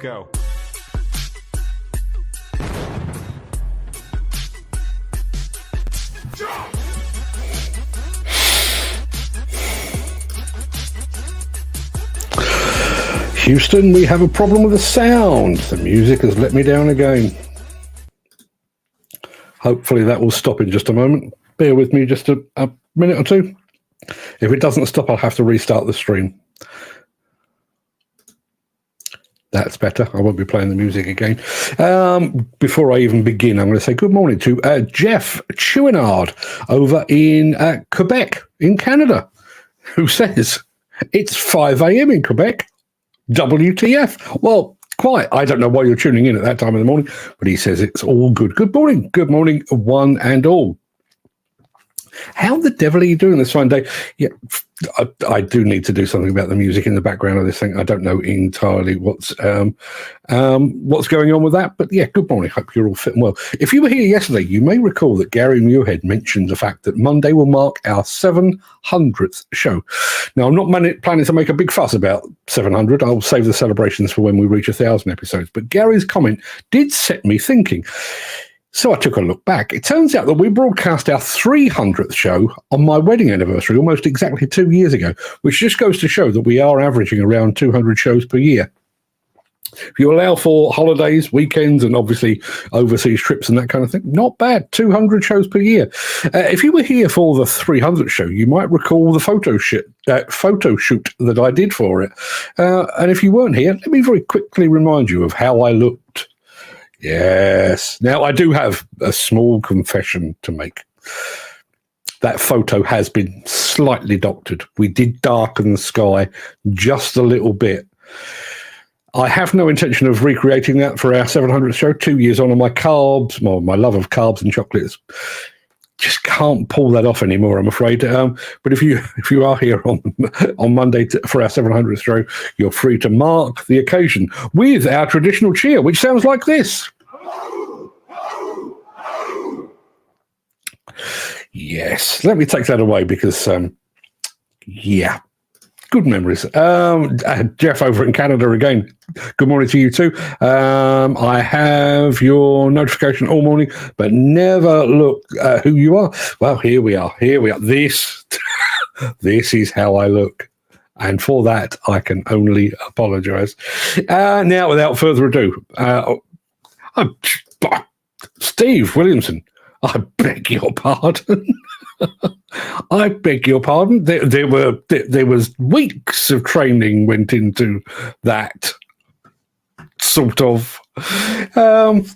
go. Houston, we have a problem with the sound. The music has let me down again. Hopefully that will stop in just a moment. Bear with me just a minute or two. If it doesn't stop, I'll have to restart the stream. That's better. I won't be playing the music again. Before I even begin, I'm going to say good morning to Jeff Chouinard over in Quebec, in Canada, who says, it's 5 a.m. in Quebec. WTF? Well, quite. I don't know why you're tuning in at that time of the morning, but he says it's all good. Good morning. Good morning, one and all. How the devil are you doing this fine day? Yeah, I do need to do something about the music in the background of this thing. I don't know entirely what's going on with that, but yeah, good morning. Hope you're all fit and well. If you were here yesterday, you may recall that Gary Muirhead mentioned the fact that Monday will mark our 700th show. Now, I'm not planning to make a big fuss about 700. I'll save the celebrations for when we reach 1,000 episodes. But Gary's comment did set me thinking. So I took a look back. It turns out that we broadcast our 300th show on my wedding anniversary almost exactly 2 years ago, which just goes to show that we are averaging around 200 shows per year. If you allow for holidays, weekends, and obviously overseas trips and that kind of thing, not bad, 200 shows per year. If you were here for the 300th show, you might recall the photo shoot that I did for it. And if you weren't here, let me very quickly remind you of how I looked. Yes. Now, I do have a small confession to make. That photo has been slightly doctored. We did darken the sky just a little bit. I have no intention of recreating that for our 700th show. 2 years on, and my carbs, well, my love of carbs and chocolates, just can't pull that off anymore, I'm afraid. But if you are here on Monday for our 700th show, you're free to mark the occasion with our traditional cheer, which sounds like this. Yes, let me take that away because, yeah, good memories. Jeff over in Canada again. Good morning to you too. I have your notification all morning, but never look who you are. Well, here we are. This is how I look. And for that, I can only apologize. Now, without further ado, Steve Williamson, I beg your pardon. I beg your pardon. There was weeks of training went into that sort of.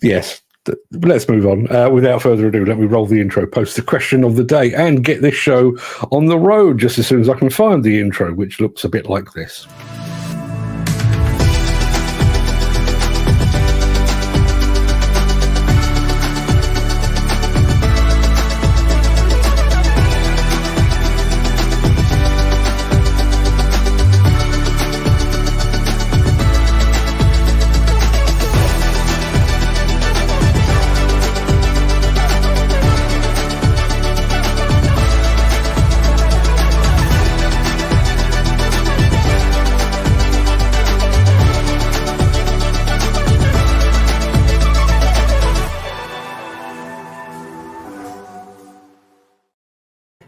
Yes. Let's move on. Without further ado, let me roll the intro, post the question of the day, and get this show on the road just as soon as I can find the intro, which looks a bit like this.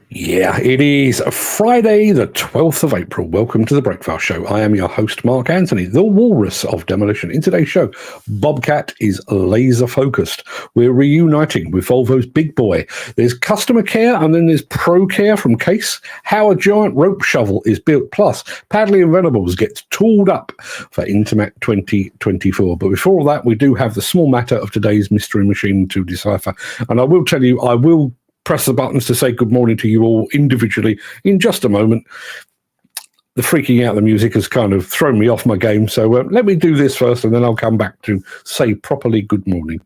Yeah, it is Friday, the 12th of April. Welcome to the Breakfast Show. I am your host, Mark Anthony, the walrus of demolition. In today's show, Bobcat is laser focused. We're reuniting with Volvo's big boy. There's customer care, and then there's ProCare from CASE. How a giant rope shovel is built. Plus, Padley Venables gets tooled up for Intermat 2024. But before all that, we do have the small matter of today's mystery machine to decipher. And I will tell you, I will press the buttons to say good morning to you all individually in just a moment. The freaking out the music has kind of thrown me off my game, so let me do this first and then I'll come back to say properly good morning.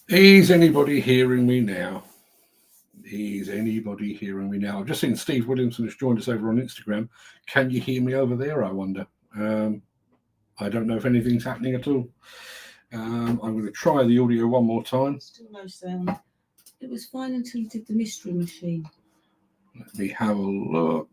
Is anybody hearing me now? Is anybody hearing me now? I've just seen Steve Williamson has joined us over on Instagram. Can you hear me over there, I wonder? I don't know if anything's happening at all. I'm going to try the audio one more time. Still no sound. It was fine until you did the mystery machine. Let me have a look.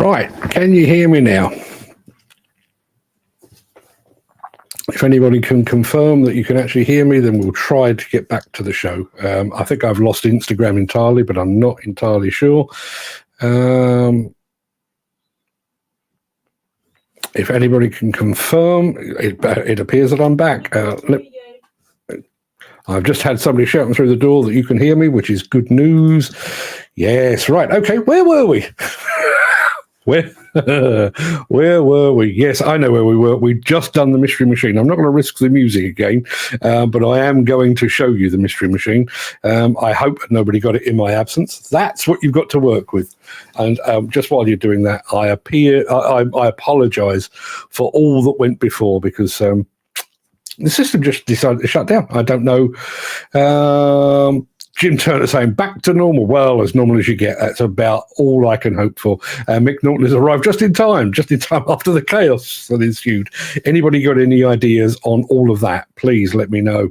Right, can you hear me now? If anybody can confirm that you can actually hear me, then we'll try to get back to the show. I think I've lost Instagram entirely, but I'm not entirely sure. If anybody can confirm, it appears that I'm back. I've just had somebody shouting through the door that you can hear me, which is good news. Yes, right. Okay, where were we? Where were we? Yes, I know where we were. We've just done the Mystery Machine. I'm not going to risk the music again, but I am going to show you the Mystery Machine. I hope nobody got it in my absence. That's what you've got to work with. And just while you're doing that, I apologise for all that went before, because the system just decided to shut down. I don't know. Jim Turner saying back to normal. Well, as normal as you get. That's about all I can hope for. Mick Norton has arrived just in time after the chaos that ensued. Anybody got any ideas on all of that? Please let me know.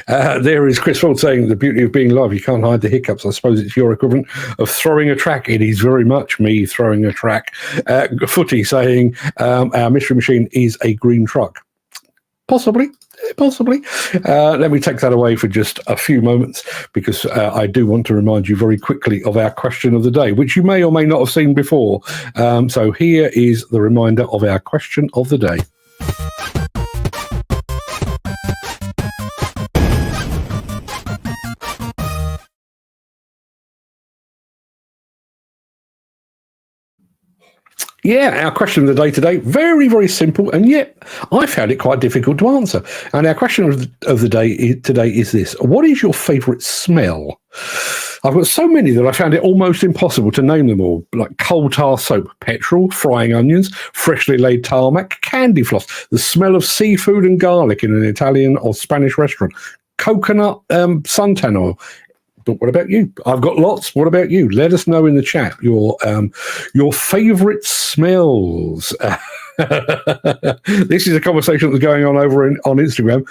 There is Chris Ford saying the beauty of being live, you can't hide the hiccups. I suppose it's your equivalent of throwing a track. It is very much me throwing a track. Footy saying our Mystery Machine is a green truck. Possibly. Let me take that away for just a few moments, because I do want to remind you very quickly of our question of the day, which you may or may not have seen before. So here is the reminder of our question of the day. Yeah, our question of the day today, very, very simple, and yet I found it quite difficult to answer. And our question of the day today is this: what is your favourite smell? I've got so many that I found it almost impossible to name them all, like coal tar soap, petrol, frying onions, freshly laid tarmac, candy floss, the smell of seafood and garlic in an Italian or Spanish restaurant, coconut suntan oil. But what about you? I've got lots. What about you? Let us know in the chat your favourite smells. This is a conversation that's going on over on Instagram.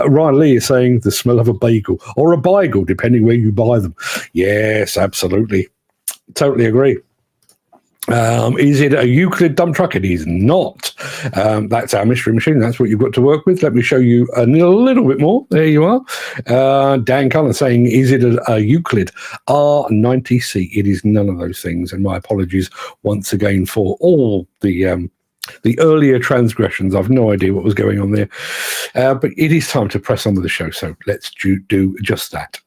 Ryan Lee is saying the smell of a bagel or a bagel, depending where you buy them. Yes, absolutely. Totally agree. Is it a Euclid dump truck? It is not. That's our Mystery Machine. That's what you've got to work with. Let me show you a little bit more. There you are. Dan Cullen saying, is it a Euclid R90C? It is none of those things. And my apologies once again for all the earlier transgressions. I've no idea what was going on there. But it is time to press on with the show. So let's do just that.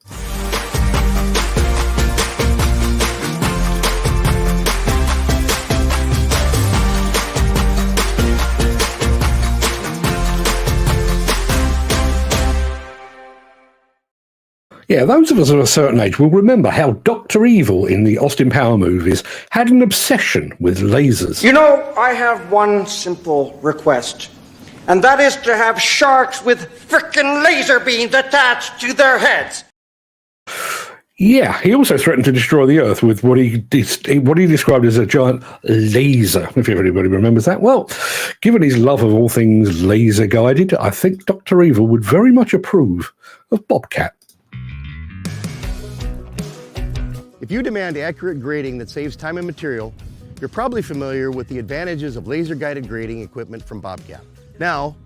Yeah, those of us of a certain age will remember how Dr. Evil in the Austin Power movies had an obsession with lasers. You know, I have one simple request, and that is to have sharks with frickin' laser beams attached to their heads. Yeah, he also threatened to destroy the Earth with what he described as a giant laser, if everybody remembers that. Well, given his love of all things laser-guided, I think Dr. Evil would very much approve of Bobcat. If you demand accurate grading that saves time and material, you're probably familiar with the advantages of laser-guided grading equipment from Bobcat. Now,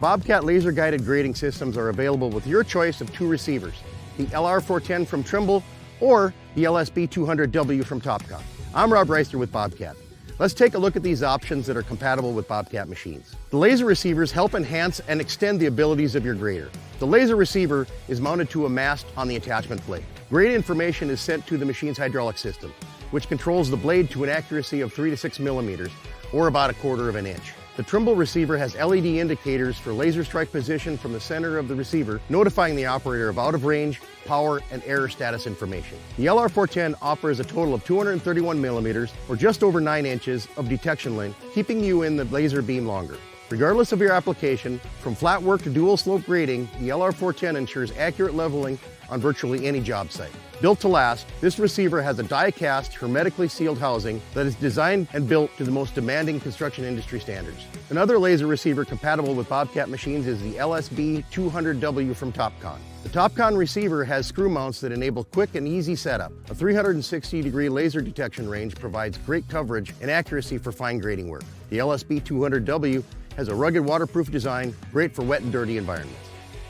Bobcat laser-guided grading systems are available with your choice of two receivers, the LR410 from Trimble or the LSB200W from Topcon. I'm Rob Reister with Bobcat. Let's take a look at these options that are compatible with Bobcat machines. The laser receivers help enhance and extend the abilities of your grader. The laser receiver is mounted to a mast on the attachment blade. Grade information is sent to the machine's hydraulic system, which controls the blade to an accuracy of 3 to 6 millimeters, or about 1/4 of an inch. The Trimble receiver has LED indicators for laser strike position from the center of the receiver, notifying the operator of out of range, power, and error status information. The LR410 offers a total of 231 millimeters, or just over 9 inches, of detection length, keeping you in the laser beam longer. Regardless of your application, from flat work to dual slope grading, the LR410 ensures accurate leveling on virtually any job site. Built to last, this receiver has a die-cast, hermetically sealed housing that is designed and built to the most demanding construction industry standards. Another laser receiver compatible with Bobcat machines is the LSB 200W from Topcon. The Topcon receiver has screw mounts that enable quick and easy setup. A 360-degree laser detection range provides great coverage and accuracy for fine grading work. The LSB 200W has a rugged waterproof design, great for wet and dirty environments.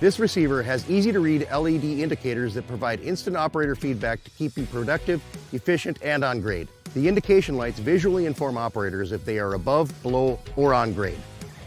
This receiver has easy-to-read LED indicators that provide instant operator feedback to keep you productive, efficient, and on grade. The indication lights visually inform operators if they are above, below, or on grade.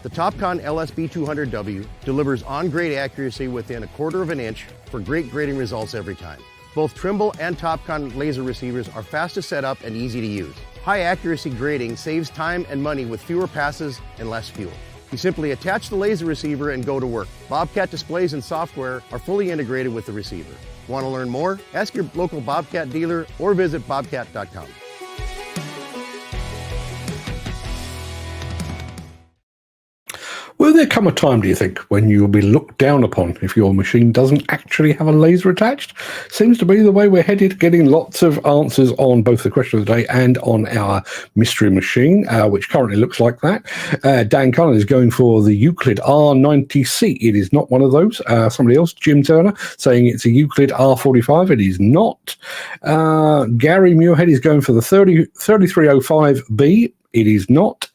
The Topcon LSB 200W delivers on-grade accuracy within 1/4 of an inch for great grading results every time. Both Trimble and Topcon laser receivers are fast to set up and easy to use. High accuracy grading saves time and money with fewer passes and less fuel. You simply attach the laser receiver and go to work. Bobcat displays and software are fully integrated with the receiver. Want to learn more? Ask your local Bobcat dealer or visit bobcat.com. Will there come a time, do you think, when you will be looked down upon if your machine doesn't actually have a laser attached? Seems to be the way we're headed, getting lots of answers on both the question of the day and on our mystery machine, which currently looks like that. Dan Cullen is going for the Euclid R90C. It is not one of those. Somebody else, Jim Turner, saying it's a Euclid R45. It is not. Gary Muirhead is going for the 3305B. It is not.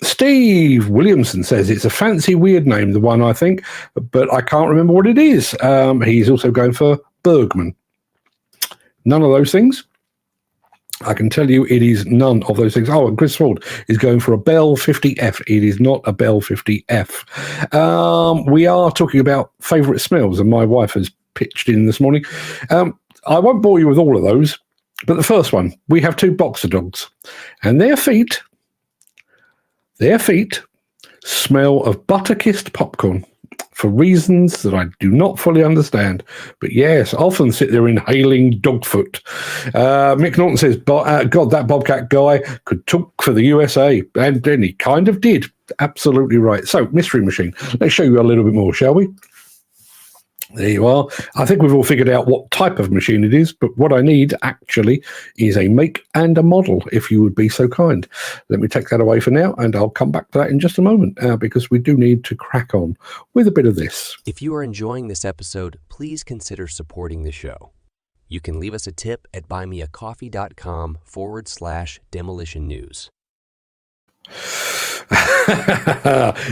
Steve Williamson says it's a fancy, weird name, the one I think, but I can't remember what it is. He's also going for Bergman. None of those things. I can tell you it is none of those things. Oh, and Chris Ford is going for a Bell 50F. It is not a Bell 50F. We are talking about favourite smells, and my wife has pitched in this morning. I won't bore you with all of those, but the first one, we have 2 boxer dogs, and their feet smell of butter-kissed popcorn for reasons that I do not fully understand. But yes, often sit there inhaling dog foot. Mick Norton says, God, that Bobcat guy could talk for the USA. And then he kind of did. Absolutely right. So, mystery machine. Let's show you a little bit more, shall we? There you are. I think we've all figured out what type of machine it is, but what I need actually is a make and a model, if you would be so kind. Let me take that away for now, and I'll come back to that in just a moment, because we do need to crack on with a bit of this. If you are enjoying this episode, please consider supporting the show. You can leave us a tip at buymeacoffee.com/demolition news.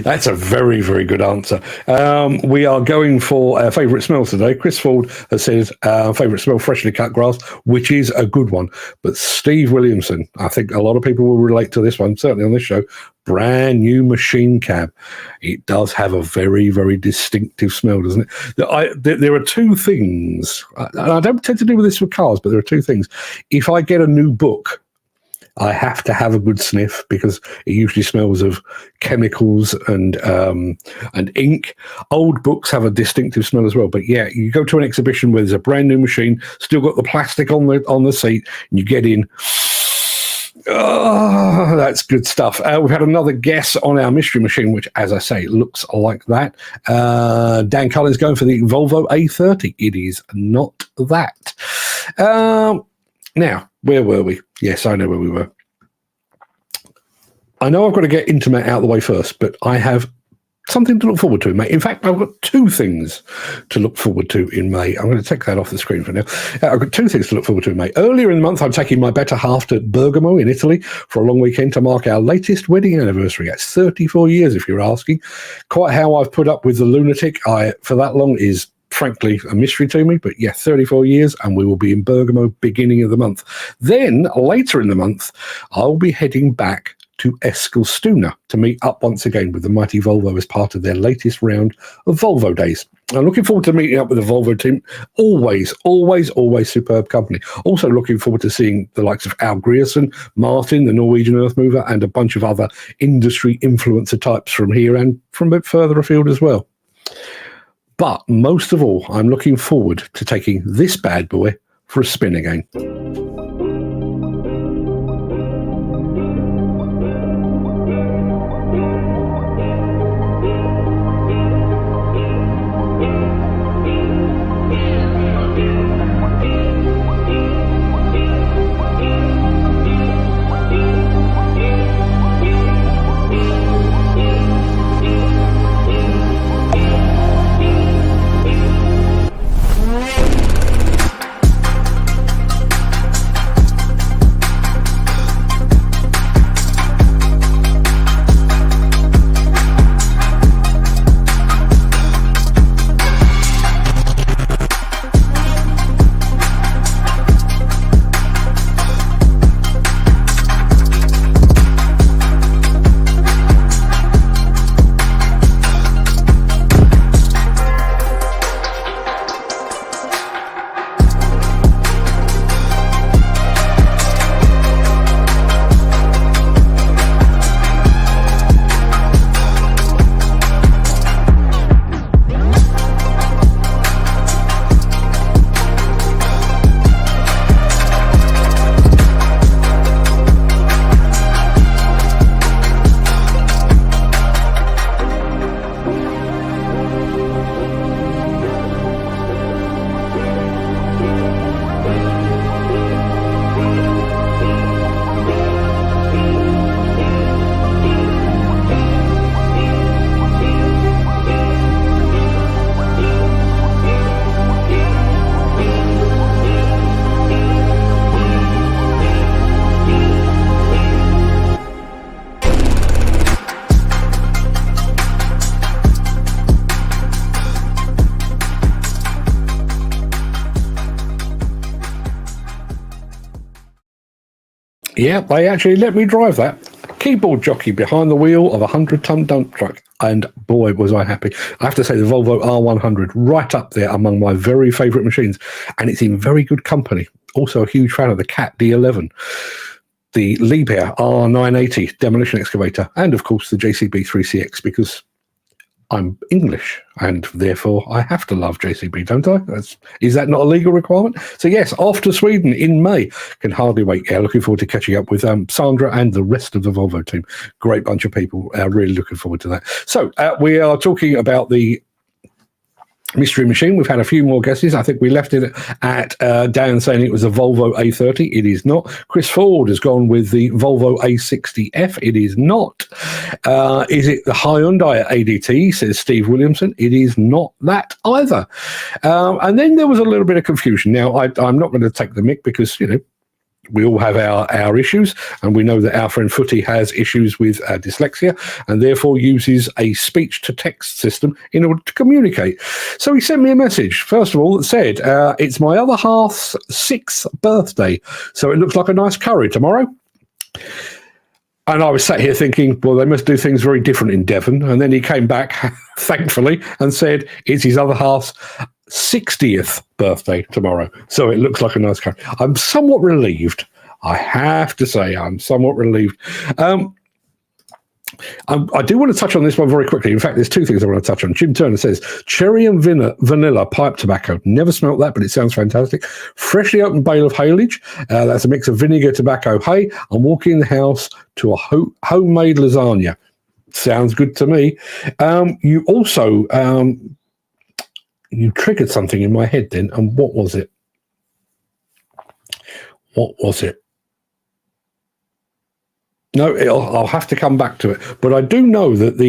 That's a very, very good answer. We are going for favourite smells today. Chris Ford has said favourite smell, freshly cut grass, which is a good one. But Steve Williamson, I think a lot of people will relate to this one, certainly on this show. Brand new machine cab. It does have a very, very distinctive smell, doesn't it? There are 2 things, and I don't tend to do this with cars, but there are 2 things. If I get a new book, I have to have a good sniff because it usually smells of chemicals and ink. Old books have a distinctive smell as well. But yeah, you go to an exhibition where there's a brand new machine, still got the plastic on the seat, and you get in. Oh, that's good stuff. We've had another guess on our mystery machine, which, as I say, looks like that. Dan Cullen's going for the Volvo A30. It is not that. Now, where were we? Yes, I know where we were. I know I've got to get Intermat out of the way first, but I have something to look forward to in May. In fact, I've got 2 things to look forward to in May. I'm going to take that off the screen for now. I've got 2 things to look forward to in May. Earlier in the month, I'm taking my better half to Bergamo in Italy for a long weekend to mark our latest wedding anniversary. That's 34 years, if you're asking. Quite how I've put up with the lunatic for that long is frankly a mystery to me, but yeah, 34 years, and we will be in Bergamo beginning of the month. Then later in the month, I'll be heading back to Eskilstuna to meet up once again with the mighty Volvo as part of their latest round of Volvo days. I'm looking forward to meeting up with the Volvo team. Always superb company. Also looking forward to seeing the likes of Al Grierson, Martin, the Norwegian Earth Mover, and a bunch of other industry influencer types from here and from a bit further afield as well. But most of all, I'm looking forward to taking this bad boy for a spin again. Yeah, they actually let me drive that. Keyboard jockey behind the wheel of a 100-ton dump truck. And boy, was I happy. I have to say the Volvo R100, right up there among my very favourite machines. And it's in very good company. Also a huge fan of the Cat D11, the Liebherr R980 demolition excavator, and of course the JCB 3CX, because I'm English and therefore I have to love JCB, don't I? Is that not a legal requirement? So yes, off to Sweden in May. Can hardly wait. Yeah, looking forward to catching up with Sandra and the rest of the Volvo team. Great bunch of people. Really looking forward to that. So we are talking about the mystery machine. We've had a few more guesses. I think we left it at Dan saying it was a Volvo A30. It is not. Chris Ford has gone with the Volvo A60F. It is not. Is it the Hyundai ADT, says Steve Williamson? It is not that either. And then there was a little bit of confusion. Now, I'm not going to take the mick because, you know, we all have our issues, and we know that our friend Footy has issues with dyslexia and therefore uses a speech-to-text system in order to communicate. So he sent me a message, first of all, that said, it's my other half's 6th birthday, so it looks like a nice curry tomorrow. And I was sat here thinking, well, they must do things very different in Devon. And then he came back, thankfully, and said it's his other half's 60th birthday tomorrow. So it looks like a nice curry. I'm somewhat relieved. I have to say I'm somewhat relieved. I do want to touch on this one very quickly. In fact, there's two things I want to touch on. Jim Turner says, cherry and vanilla pipe tobacco. Never smelt that, but it sounds fantastic. Freshly opened bale of haylage. That's a mix of vinegar, tobacco, hay. I'm walking in the house to a homemade lasagna. Sounds good to me. You also... you triggered something in my head then, and what was it? What was it? No, I'll have to come back to it. But I do know that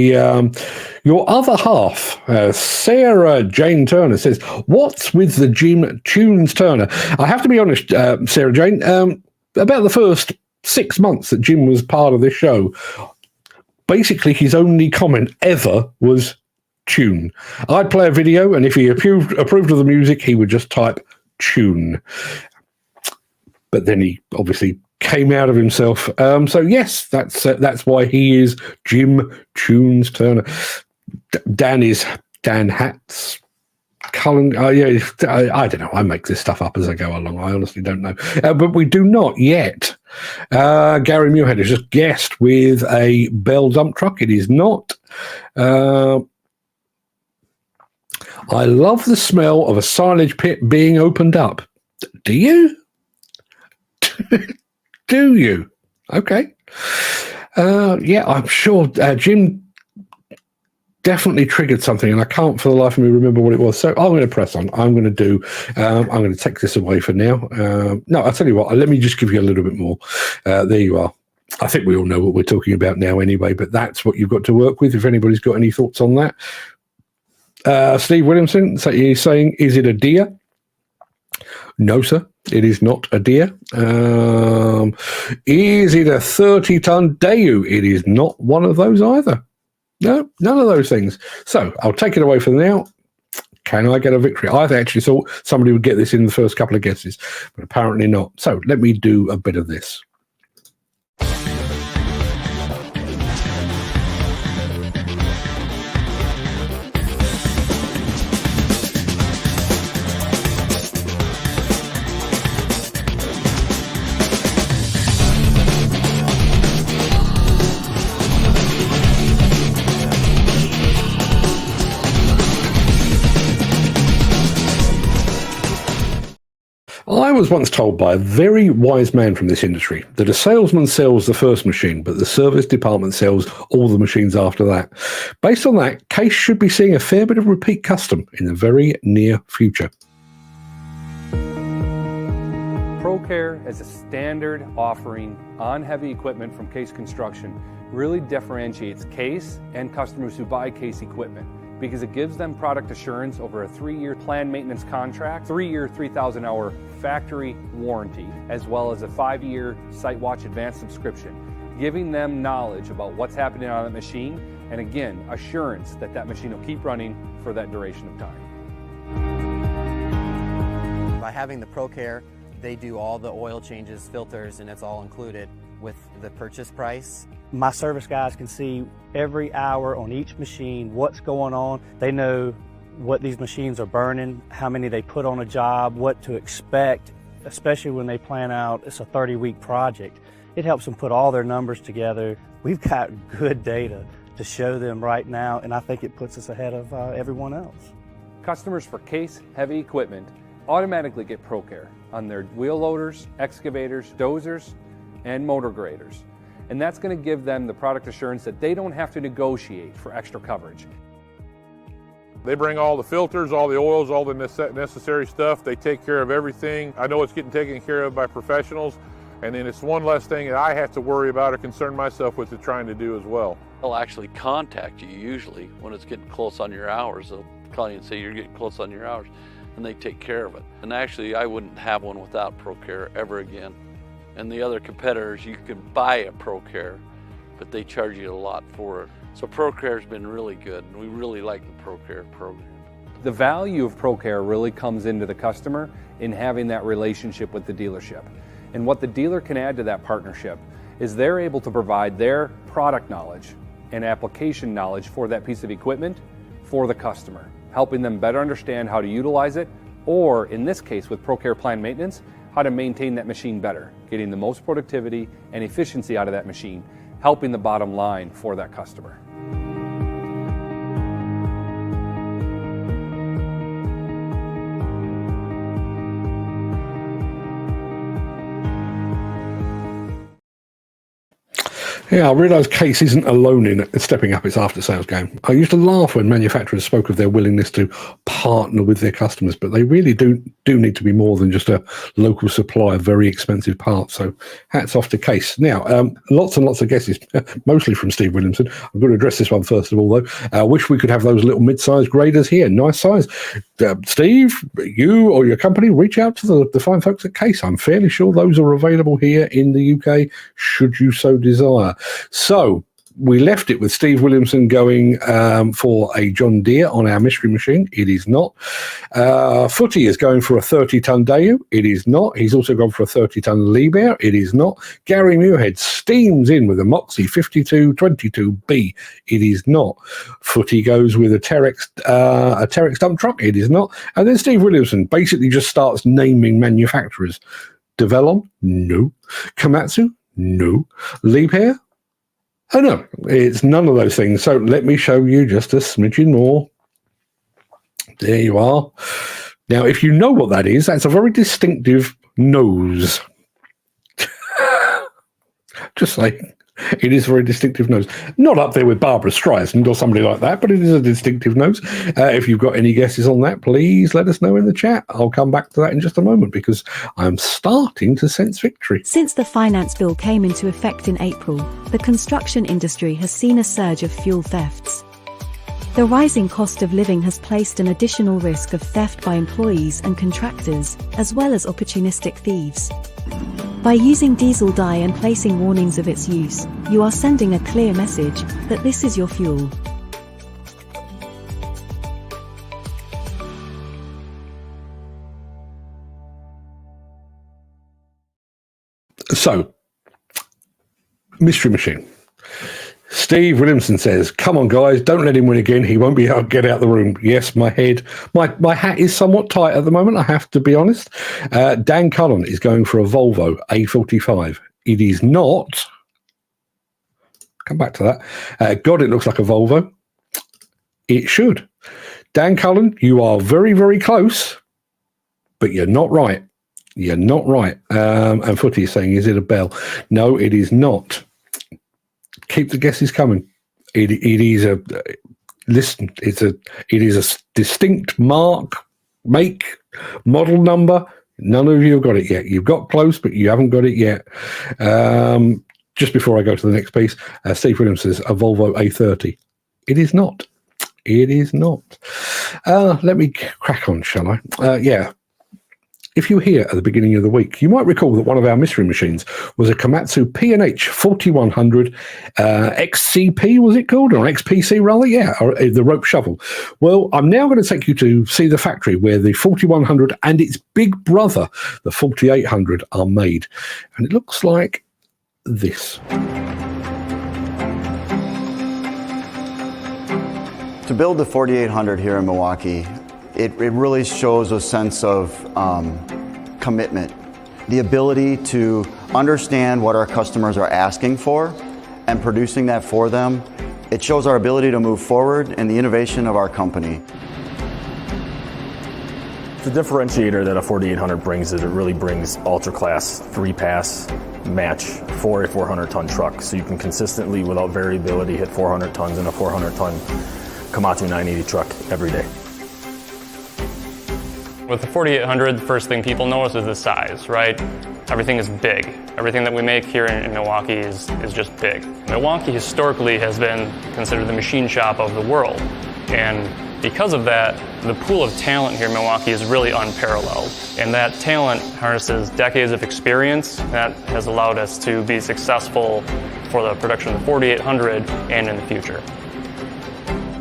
your other half, Sarah Jane Turner, says, what's with the Jim Tunes Turner? I have to be honest, Sarah Jane, about the first 6 months that Jim was part of this show, basically his only comment ever was tune. I'd play a video, and if he approved of the music, he would just type tune. But then he obviously came out of himself. So yes, that's why he is Jim Tunes Turner. Dan is Dan Hats. Cullen, yeah, I don't know. I make this stuff up as I go along. I honestly don't know. But we do not yet. Gary Muirhead has just guessed with a Bell dump truck. It is not. I love the smell of a silage pit being opened up. Do you? Do you? Okay. Yeah, I'm sure Jim definitely triggered something, and I can't for the life of me remember what it was. So I'm going to press on. I'm going to take this away for now. No, I'll tell you what. Let me just give you a little bit more. There you are. I think we all know what we're talking about now anyway, but that's what you've got to work with. If anybody's got any thoughts on that. Steve Williamson, he's saying, is it a deer? No, sir, it is not a deer. Is it a 30-ton Daewoo? It is not one of those either. No, none of those things. So I'll take it away for now. Can I get a victory? I actually thought somebody would get this in the first couple of guesses, but apparently not. So let me do a bit of this. I was once told by a very wise man from this industry that a salesman sells the first machine, but the service department sells all the machines after that. Based on that, CASE should be seeing a fair bit of repeat custom in the very near future. ProCare as a standard offering on heavy equipment from CASE Construction really differentiates CASE and customers who buy CASE equipment, because it gives them product assurance over a 3-year planned maintenance contract, 3-year, 3,000-hour factory warranty, as well as a 5-year SiteWatch Advanced subscription, giving them knowledge about what's happening on that machine, and again, assurance that that machine will keep running for that duration of time. By having the ProCare They do all the oil changes, filters, and it's all included with the purchase price. My service guys can see every hour on each machine what's going on. They know what these machines are burning, how many they put on a job, what to expect, especially when they plan out it's a 30-week project. It helps them put all their numbers together. We've got good data to show them right now, and I think it puts us ahead of everyone else. Customers for CASE heavy equipment automatically get ProCare on their wheel loaders, excavators, dozers, and motor graders. And that's going to give them the product assurance that they don't have to negotiate for extra coverage. They bring all the filters, all the oils, all the necessary stuff. They take care of everything. I know it's getting taken care of by professionals, and then it's one less thing that I have to worry about or concern myself with trying to do as well. They'll actually contact you usually when it's getting close on your hours. They'll call you and say you're getting close on your hours, and they take care of it. And actually, I wouldn't have one without ProCare ever again. And the other competitors, you can buy a ProCare, but they charge you a lot for it. So ProCare's been really good, and we really like the ProCare program. The value of ProCare really comes into the customer in having that relationship with the dealership. And what the dealer can add to that partnership is they're able to provide their product knowledge and application knowledge for that piece of equipment for the customer, helping them better understand how to utilize it, or in this case with ProCare Planned Maintenance, how to maintain that machine better, getting the most productivity and efficiency out of that machine, helping the bottom line for that customer. Yeah, I realise CASE isn't alone in stepping up its after-sales game. I used to laugh when manufacturers spoke of their willingness to partner with their customers, but they really do need to be more than just a local supply of very expensive parts. So hats off to CASE. Now, lots and lots of guesses, mostly from Steve Williamson. I'm going to address this one first of all, though. I wish we could have those little mid-sized graders here. Nice size. Steve, you or your company, reach out to the fine folks at CASE. I'm fairly sure those are available here in the UK, should you so desire. So we left it with Steve Williamson going for a John Deere on our mystery machine. It is not. Footy is going for a 30-ton Daewoo. It is not. He's also gone for a 30-ton Liebherr. It is not. Gary Muirhead steams in with a Moxie 5222B. It is not. Footy goes with a Terex dump truck. It is not. And then Steve Williamson basically just starts naming manufacturers. Devellon? No. Komatsu? No. Liebherr? Oh, no, it's none of those things. So let me show you just a smidgen more. There you are. Now, if you know what that is, that's a very distinctive nose. Just saying. It is a very distinctive nose. Not up there with Barbara Streisand or somebody like that, but it is a distinctive nose. If you've got any guesses on that, please let us know in the chat. I'll come back to that in just a moment because I'm starting to sense victory. Since the finance bill came into effect in April, the construction industry has seen a surge of fuel thefts. The rising cost of living has placed an additional risk of theft by employees and contractors, as well as opportunistic thieves. By using diesel dye and placing warnings of its use, you are sending a clear message that this is your fuel. So, mystery machine. Steve Williamson says, come on, guys, don't let him win again. He won't be able to get out of the room. Yes, my hat is somewhat tight at the moment, I have to be honest. Dan Cullen is going for a Volvo A45. It is not. Come back to that. God, it looks like a Volvo. It should. Dan Cullen, you are very, very close, but you're not right. You're not right. And Footy is saying, is it a Bell? No, it is not. Keep the guesses coming. It is a listen. It is a distinct mark, make, model number. None of you have got it yet. You've got close, but you haven't got it yet. Just before I go to the next piece, Steve Williams says a Volvo A30. It is not. It is not. Let me crack on, shall I? Yeah. If you were here at the beginning of the week, you might recall that one of our mystery machines was a Komatsu P&H 4100 XCP, was it called? Or XPC rather? Yeah, or the rope shovel. Well, I'm now going to take you to see the factory where the 4100 and its big brother, the 4800, are made. And it looks like this. To build the 4800 here in Milwaukee, it really shows a sense of commitment, the ability to understand what our customers are asking for and producing that for them. It shows our ability to move forward and the innovation of our company. The differentiator that a 4800 brings is it really brings ultra-class 3-pass match for a 400-ton truck. So you can consistently, without variability, hit 400 tons in a 400-ton Komatsu 980 truck every day. With the 4800, the first thing people notice is the size, right? Everything is big. Everything that we make here in Milwaukee is just big. Milwaukee historically has been considered the machine shop of the world. And because of that, the pool of talent here in Milwaukee is really unparalleled. And that talent harnesses decades of experience that has allowed us to be successful for the production of the 4800 and in the future.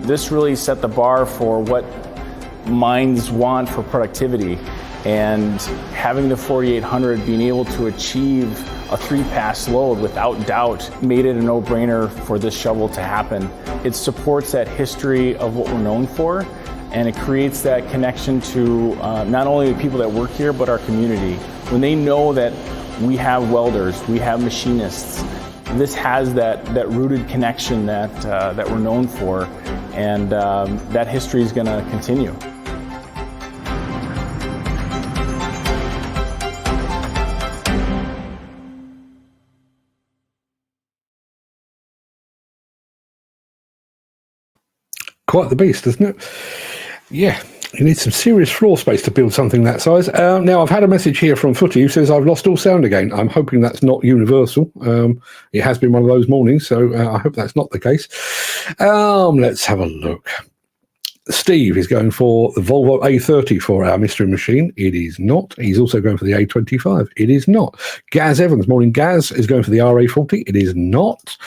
This really set the bar for what minds want for productivity, and having the 4800 being able to achieve a 3-pass load without doubt made it a no-brainer for this shovel to happen. It supports that history of what we're known for, and it creates that connection to not only the people that work here but our community. When they know that we have welders, we have machinists, this has that rooted connection that we're known for, and that history is going to continue. Quite the beast, isn't it? Yeah, you need some serious floor space to build something that size. Now, I've had a message here from Footy who says I've lost all sound again. I'm hoping that's not universal. It has been one of those mornings, so I hope that's not the case. Let's have a look. Steve is going for the Volvo A30 for our mystery machine. It is not. He's also going for the A25. It is not. Gaz Evans, morning Gaz, is going for the RA40. It is not.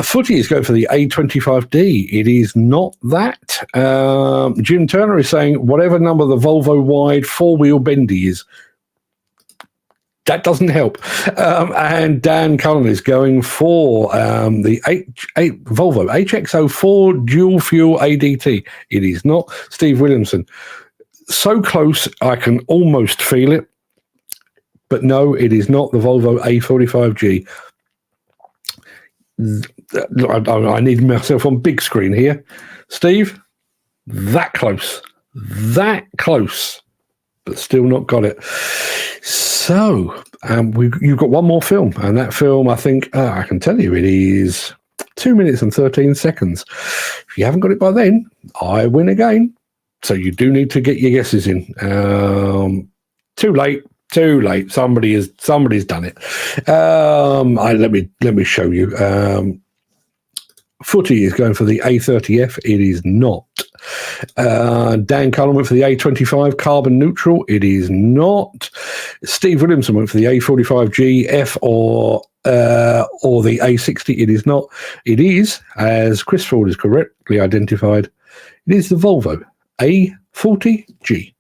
Footy is going for the A25D. It is not that. Jim Turner is saying whatever number the Volvo wide four-wheel bendy is. That doesn't help. And Dan Cullen is going for the Volvo HX04 dual fuel ADT. It is not. Steve Williamson. So close, I can almost feel it. But no, it is not the Volvo A45G. I need myself on big screen here. Steve, that close, but still not got it. So you've got one more film, and that film, I think, I can tell you, it is 2 minutes and 13 seconds. If you haven't got it by then, I win again. So you do need to get your guesses in. Too late. Somebody's done it. Let me show you. Footy is going for the A30F. It is not. Dan Cullen went for the A25 carbon neutral. It is not. Steve Williamson went for the A45G F or the A60. It is not. It is, as Chris Ford is correctly identified, it is the Volvo A40G.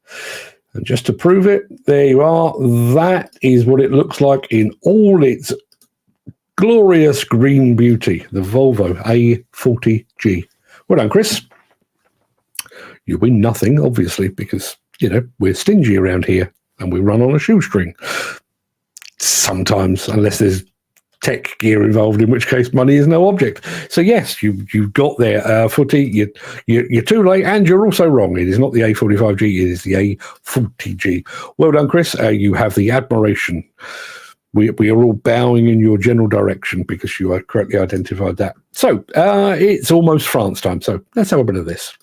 And just to prove it, there you are. That is what it looks like in all its glorious green beauty. The Volvo A40G. Well done, Chris. You win nothing, obviously, because, we're stingy around here and we run on a shoestring. Sometimes, unless there's tech gear involved, in which case money is no object. So yes, you got there, Footy. You're too late, and you're also wrong. It is not the A45G. It is the A40G. Well done, Chris. You have the admiration. We are all bowing in your general direction because you have correctly identified that. So it's almost France time. So let's have a bit of this.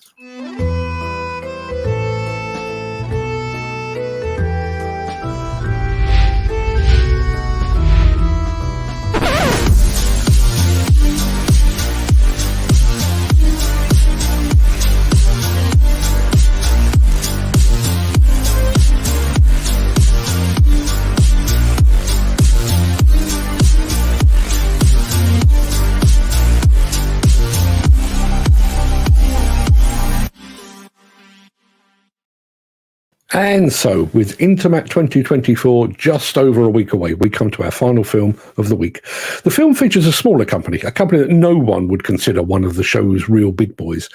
And so, with Intermat 2024 just over a week away, we come to our final film of the week. The film features a smaller company, a company that no one would consider one of the show's real big boys.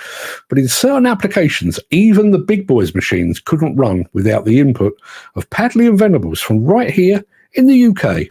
But in certain applications, even the big boys machines couldn't run without the input of Padley and Venables from right here in the UK.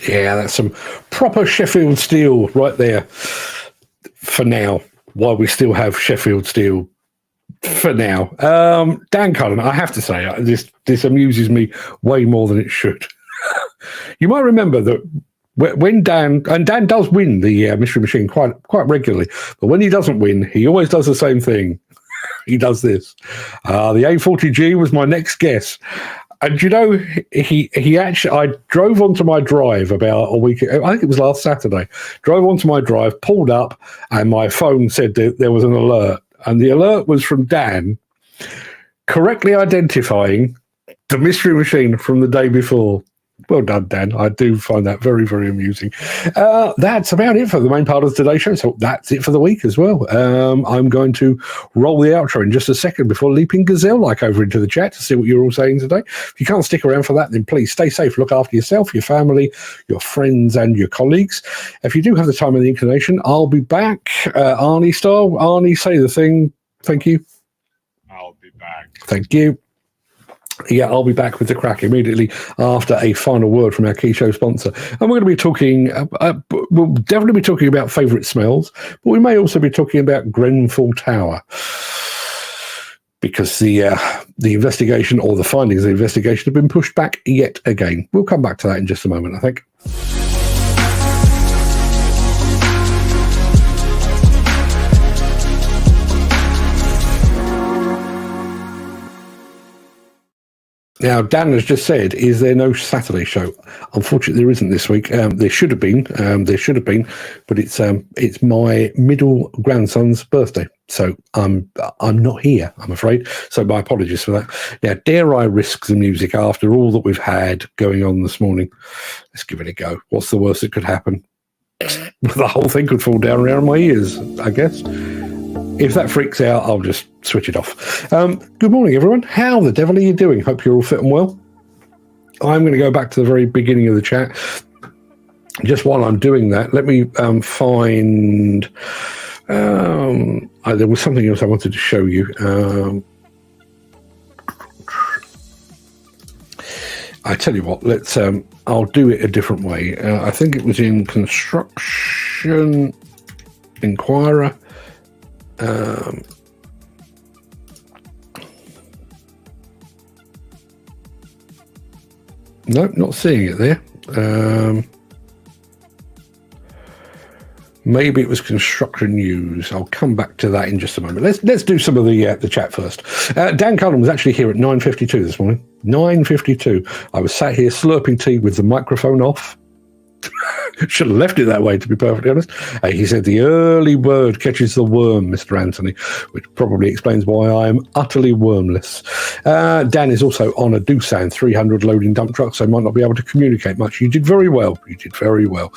Yeah, that's some proper Sheffield steel right there for now, while we still have Sheffield steel for now. Dan Cullen, I have to say, this amuses me way more than it should. You might remember that when Dan does win the Mystery Machine quite regularly, but when he doesn't win, he always does the same thing. He does this. The A40G was my next guess. And you know, he actually, I drove onto my drive about a week, I think it was last Saturday, drove onto my drive, pulled up, and my phone said that there was an alert. And the alert was from Dan, correctly identifying the Mystery Machine from the day before. Well done, Dan. I do find that very, very amusing. That's about it for the main part of today's show. So that's it for the week as well. I'm going to roll the outro in just a second before leaping gazelle-like over into the chat to see what you're all saying today. If you can't stick around for that, then please stay safe. Look after yourself, your family, your friends, and your colleagues. If you do have the time and the inclination, I'll be back. Arnie style. Arnie, say the thing. Thank you. I'll be back. Thank you. Yeah, I'll be back with the Craic immediately after a final word from our key show sponsor. And we're going to be talking, we'll definitely be talking about favourite smells, but we may also be talking about Grenfell Tower. Because the investigation, or the findings of the investigation, have been pushed back yet again. We'll come back to that in just a moment, I think. Now, Dan has just said, is there no Saturday show? Unfortunately, there isn't this week. There should have been, but it's my middle grandson's birthday. So I'm not here, I'm afraid. So my apologies for that. Now, dare I risk the music after all that we've had going on this morning? Let's give it a go. What's the worst that could happen? The whole thing could fall down around my ears, I guess. If that freaks out, I'll just switch it off. Good morning, everyone. How the devil are you doing? Hope you're all fit and well. I'm going to go back to the very beginning of the chat. Just while I'm doing that, let me find... there was something else I wanted to show you. I tell you what, let's. I'll do it a different way. I think it was in Construction Inquirer. No, not seeing it there. Maybe it was Construction News. I'll come back to that in just a moment. Let's do some of the chat first. Dan Cullen was actually here at 9:52 this morning. 9:52. I was sat here slurping tea with the microphone off. Should have left it that way, to be perfectly honest. He said the early bird catches the worm, Mr. Anthony, which probably explains why I am utterly wormless. Dan is also on a Doosan 300 loading dump truck, so might not be able to communicate much. You did very well. You did very well.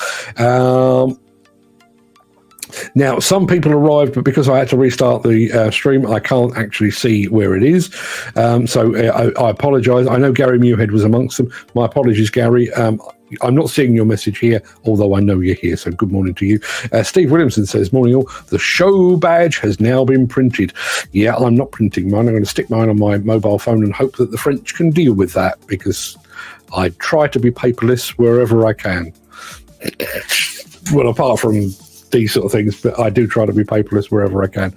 Now, some people arrived, but because I had to restart the stream, I can't actually see where it is. So I apologise. I know Gary Muirhead was amongst them. My apologies, Gary. I'm not seeing your message here, although I know you're here, so good morning to you. Steve Williamson says, morning all. The show badge has now been printed. Yeah, I'm not printing mine. I'm going to stick mine on my mobile phone and hope that the French can deal with that, because I try to be paperless wherever I can. Well, apart from these sort of things, but I do try to be paperless wherever I can.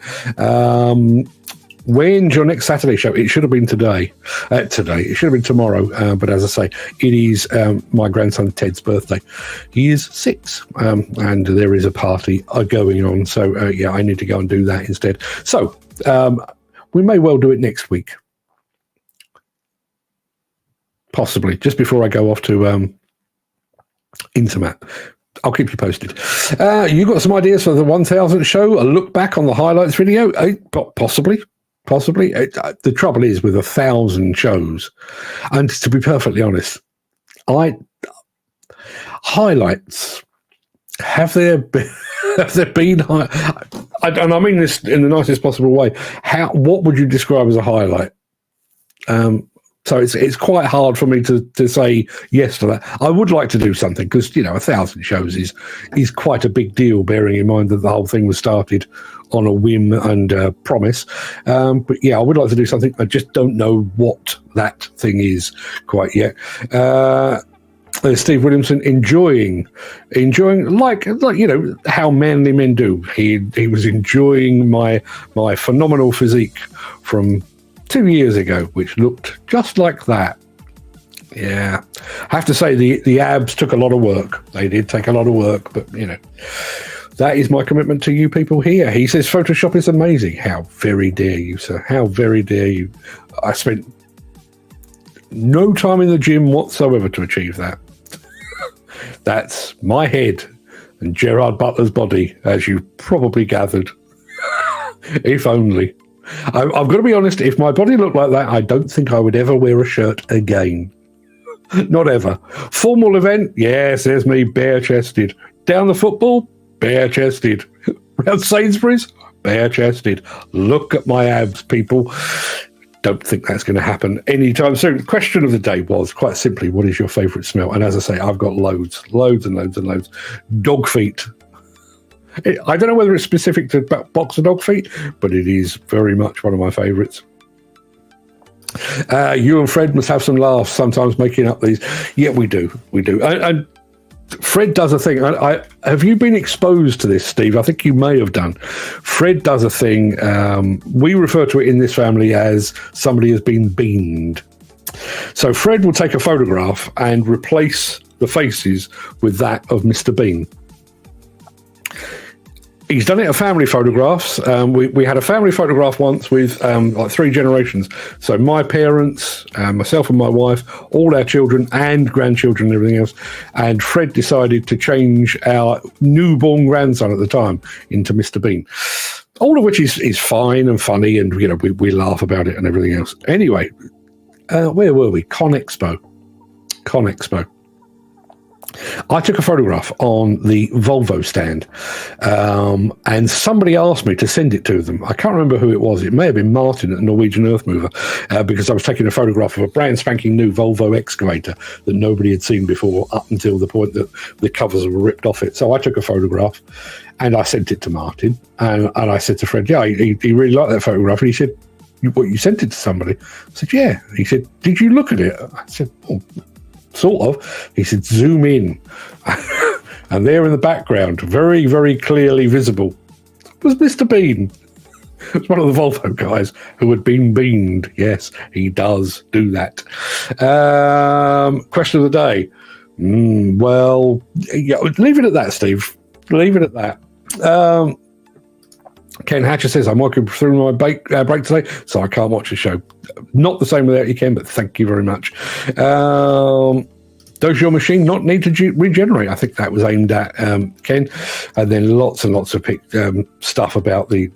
When's your next Saturday show? It should have been today. It should have been tomorrow. But as I say, it is my grandson Ted's birthday. He is 6, and there is a party going on. So, yeah, I need to go and do that instead. So, we may well do it next week. Possibly, just before I go off to Intermat. I'll keep you posted. You got some ideas for the 1000th show? A look back on the highlights video? Possibly. The trouble is with 1,000 shows, and to be perfectly honest, highlights, have there been, and I mean this in the nicest possible way, what would you describe as a highlight? So it's quite hard for me to say yes to that. I would like to do something because, 1,000 shows is quite a big deal, bearing in mind that the whole thing was started on a whim and promise. But yeah, I would like to do something. I just don't know what that thing is quite yet. Steve Williamson enjoying like how manly men do. He was enjoying my phenomenal physique from 2 years ago, which looked just like that. Yeah, I have to say the abs took a lot of work. They did take a lot of work, but that is my commitment to you people here. He says Photoshop is amazing. How very dare you, sir? How very dare you? I spent no time in the gym whatsoever to achieve that. That's my head and Gerard Butler's body, as you probably gathered. If only. I've got to be honest, if my body looked like that, I don't think I would ever wear a shirt again. Not ever. Formal event, yes, there's me, bare-chested. Down the football, bare-chested. Round Sainsbury's, bare-chested. Look at my abs, people. Don't think that's going to happen anytime soon. The question of the day was, quite simply, what is your favourite smell? And as I say, I've got loads and loads and loads. Dog feet. I don't know whether it's specific to boxer dog feet, but it is very much one of my favourites. You and Fred must have some laughs sometimes making up these. Yeah, we do. And Fred does a thing. Have you been exposed to this, Steve? I think you may have done. Fred does a thing. We refer to it in this family as somebody has been beamed. So Fred will take a photograph and replace the faces with that of Mr. Bean. He's done it at family photographs. We had a family photograph once with like 3 generations. So my parents, myself and my wife, all our children and grandchildren and everything else. And Fred decided to change our newborn grandson at the time into Mr. Bean. All of which is fine and funny, and we laugh about it and everything else. Anyway, where were we? Con Expo. I took a photograph on the Volvo stand, and somebody asked me to send it to them. I can't remember who it was. It may have been Martin at Norwegian Earth Mover, because I was taking a photograph of a brand spanking new Volvo excavator that nobody had seen before, up until the point that the covers were ripped off it. So I took a photograph and I sent it to Martin, and I said to Fred, yeah, he really liked that photograph. And he said, you sent it to somebody? I said, yeah. He said, did you look at it? I said, oh, sort of. He said, zoom in. And there in the background, very, very clearly visible, was Mr. Bean. It was one of the Volvo guys who had been beaned. Yes, he does do that. Question of the day. Well, yeah, leave it at that, Steve. Leave it at that. Ken Hatcher says, I'm working through my break today, so I can't watch the show. Not the same without you, Ken, but thank you very much. Does your machine not need to regenerate? I think that was aimed at Ken. And then lots and lots of stuff about the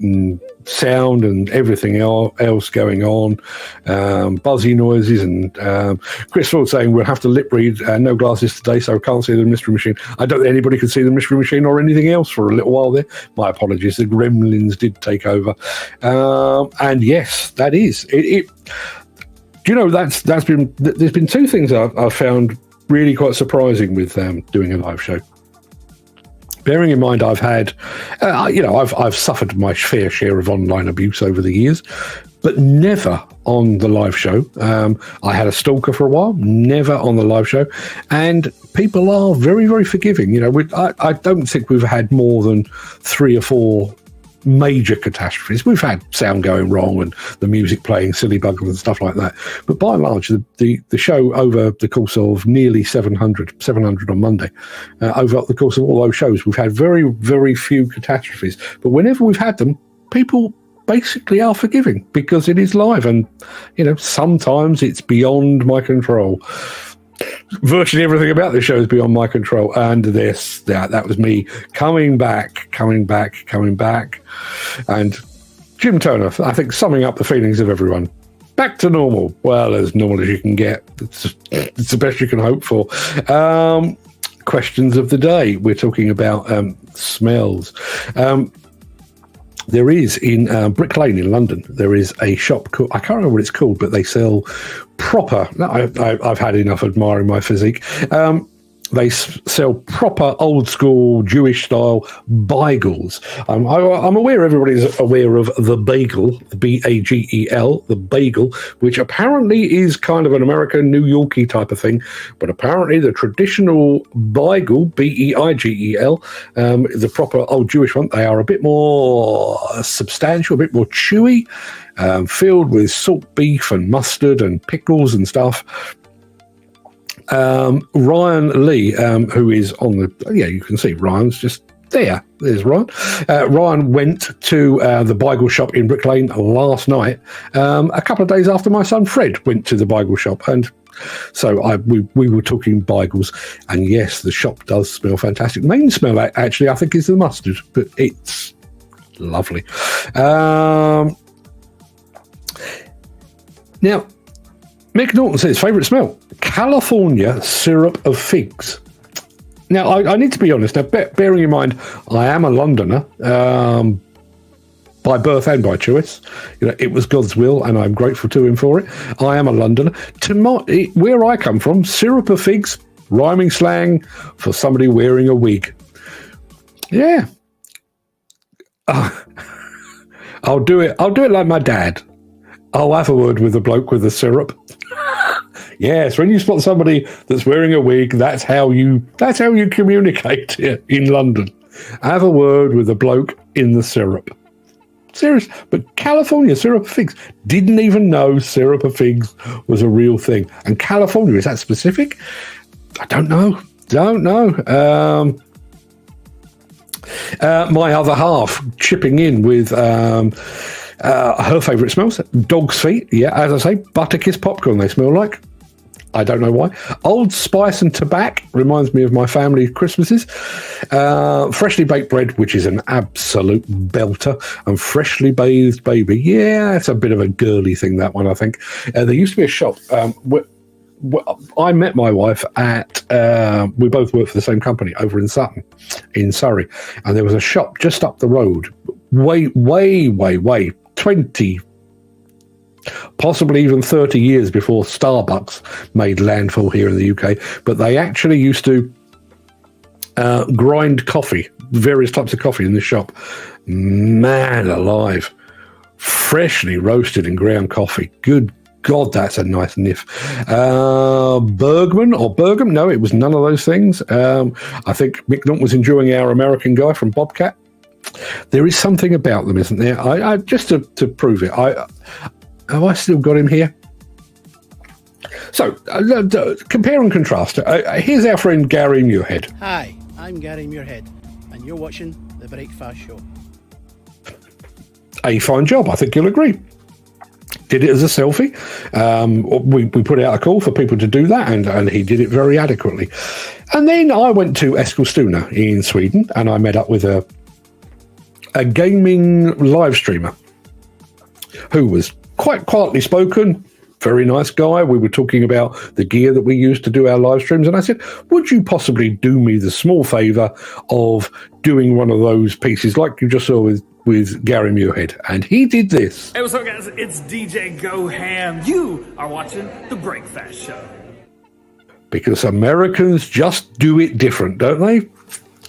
sound and everything else going on. Buzzy noises. And Chris Ford saying, we'll have to lip read, no glasses today, so I can't see the mystery machine. I don't think anybody could see the mystery machine or anything else for a little while there. My apologies. The gremlins did take over. And yes, that is. Do you know, there's been two things I've found really quite surprising with doing a live show. Bearing in mind, I've had, I've suffered my fair share of online abuse over the years, but never on the live show. I had a stalker for a while, never on the live show, and people are very, very forgiving. I don't think we've had more than 3 or 4 major catastrophes. We've had sound going wrong and the music playing silly buggers and stuff like that, but by and large the show, over the course of nearly 700 on Monday, over the course of all those shows, we've had very, very few catastrophes. But whenever we've had them, people basically are forgiving because it is live, and sometimes it's beyond my control. Virtually everything about this show is beyond my control, and that was me coming back, and Jim Turner, I think, summing up the feelings of everyone. Back to normal. Well, as normal as you can get. It's the best you can hope for. Questions of the day. We're talking about smells. There is in Brick Lane in London, there is a shop called, I can't remember what it's called, but they sell proper, I've had enough admiring my physique. They sell proper old school Jewish style bagels. I'm aware everybody's aware of the bagel, the B-A-G-E-L, the bagel, which apparently is kind of an American New Yorkie type of thing. But apparently the traditional bagel, B-E-I-G-E-L, the proper old Jewish one, they are a bit more substantial, a bit more chewy, filled with salt beef and mustard and pickles and stuff. Ryan Lee, who is on you can see Ryan's just there. There's Ryan. Ryan went to the bagel shop in Brick Lane last night, a couple of days after my son Fred went to the bagel shop, and so we were talking bagels, and yes, the shop does smell fantastic. Main smell actually I think is the mustard, but it's lovely. Now, Mick Norton says, favourite smell? California syrup of figs. Now, I need to be honest. Now, bearing in mind, I am a Londoner by birth and by choice. It was God's will, and I'm grateful to him for it. I am a Londoner. Where I come from, syrup of figs, rhyming slang for somebody wearing a wig. Yeah. I'll do it like my dad. I'll have a word with the bloke with the syrup. Yes, when you spot somebody that's wearing a wig, that's how you communicate here in London. Have a word with the bloke in the syrup. Serious, but California syrup of figs. Didn't even know syrup of figs was a real thing. And California, is that specific? I don't know. My other half chipping in with her favourite smells. Dog's feet. Yeah, as I say, Butterkiss popcorn they smell like. I don't know why. Old Spice and Tobacco reminds me of my family Christmases. Freshly baked bread, which is an absolute belter. And freshly bathed baby. Yeah, it's a bit of a girly thing, that one, I think. There used to be a shop. I met my wife at, we both worked for the same company over in Sutton, in Surrey. And there was a shop just up the road, way, 20, possibly even 30 years before Starbucks made landfall here in the UK. But they actually used to grind coffee, various types of coffee in this shop. Man alive. Freshly roasted and ground coffee. Good God, that's a nice niff. Bergman or Bergam? No, it was none of those things. I think Mick Naughton was enjoying our American guy from Bobcat. There is something about them, isn't there? I just to prove it. Have I still got him here? So, compare and contrast. Here's our friend Gary Muirhead. Hi, I'm Gary Muirhead, and you're watching The Breakfast Show. A fine job, I think you'll agree. Did it as a selfie. We put out a call for people to do that, and he did it very adequately. And then I went to Eskilstuna in Sweden, and I met up with a gaming live streamer who was quite quietly spoken, very nice guy. We were talking about the gear that we use to do our live streams, and I said, would you possibly do me the small favour of doing one of those pieces like you just saw with Gary Muirhead? And he did this. Hey, what's up, guys? It's DJ Go Ham. You are watching The Breakfast Show. Because Americans just do it different, don't they?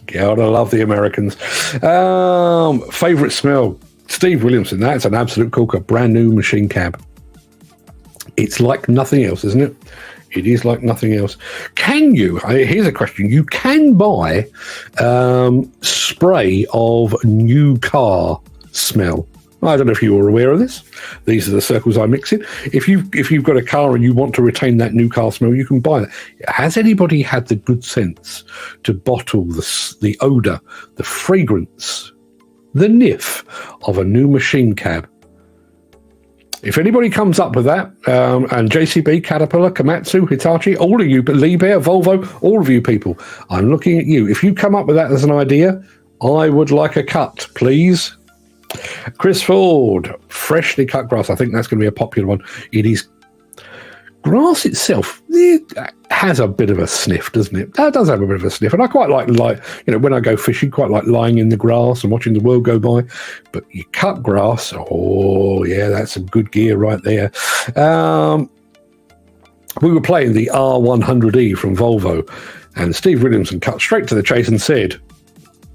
Gotta love the Americans. Favourite smell? Steve Williamson. That's an absolute corker. Brand new machine cab. It's like nothing else, isn't it? It is like nothing else. Can you, here's a question, you can buy spray of new car smell. I don't know if you were aware of this. These are the circles I mix in. If you've got a car and you want to retain that new car smell, you can buy it. Has anybody had the good sense to bottle the odour, the fragrance, the niff of a new machine cab? If anybody comes up with that, and JCB, Caterpillar, Komatsu, Hitachi, all of you, Liebherr, Volvo, all of you people, I'm looking at you. If you come up with that as an idea, I would like a cut, please. Chris Ford, freshly cut grass. I think that's going to be a popular one. It is. Grass itself, it has a bit of a sniff, doesn't it? That does have a bit of a sniff. And I quite like, when I go fishing, quite like lying in the grass and watching the world go by. But you cut grass, oh, yeah, that's some good gear right there. We were playing the R100E from Volvo, and Steve Williamson cut straight to the chase and said,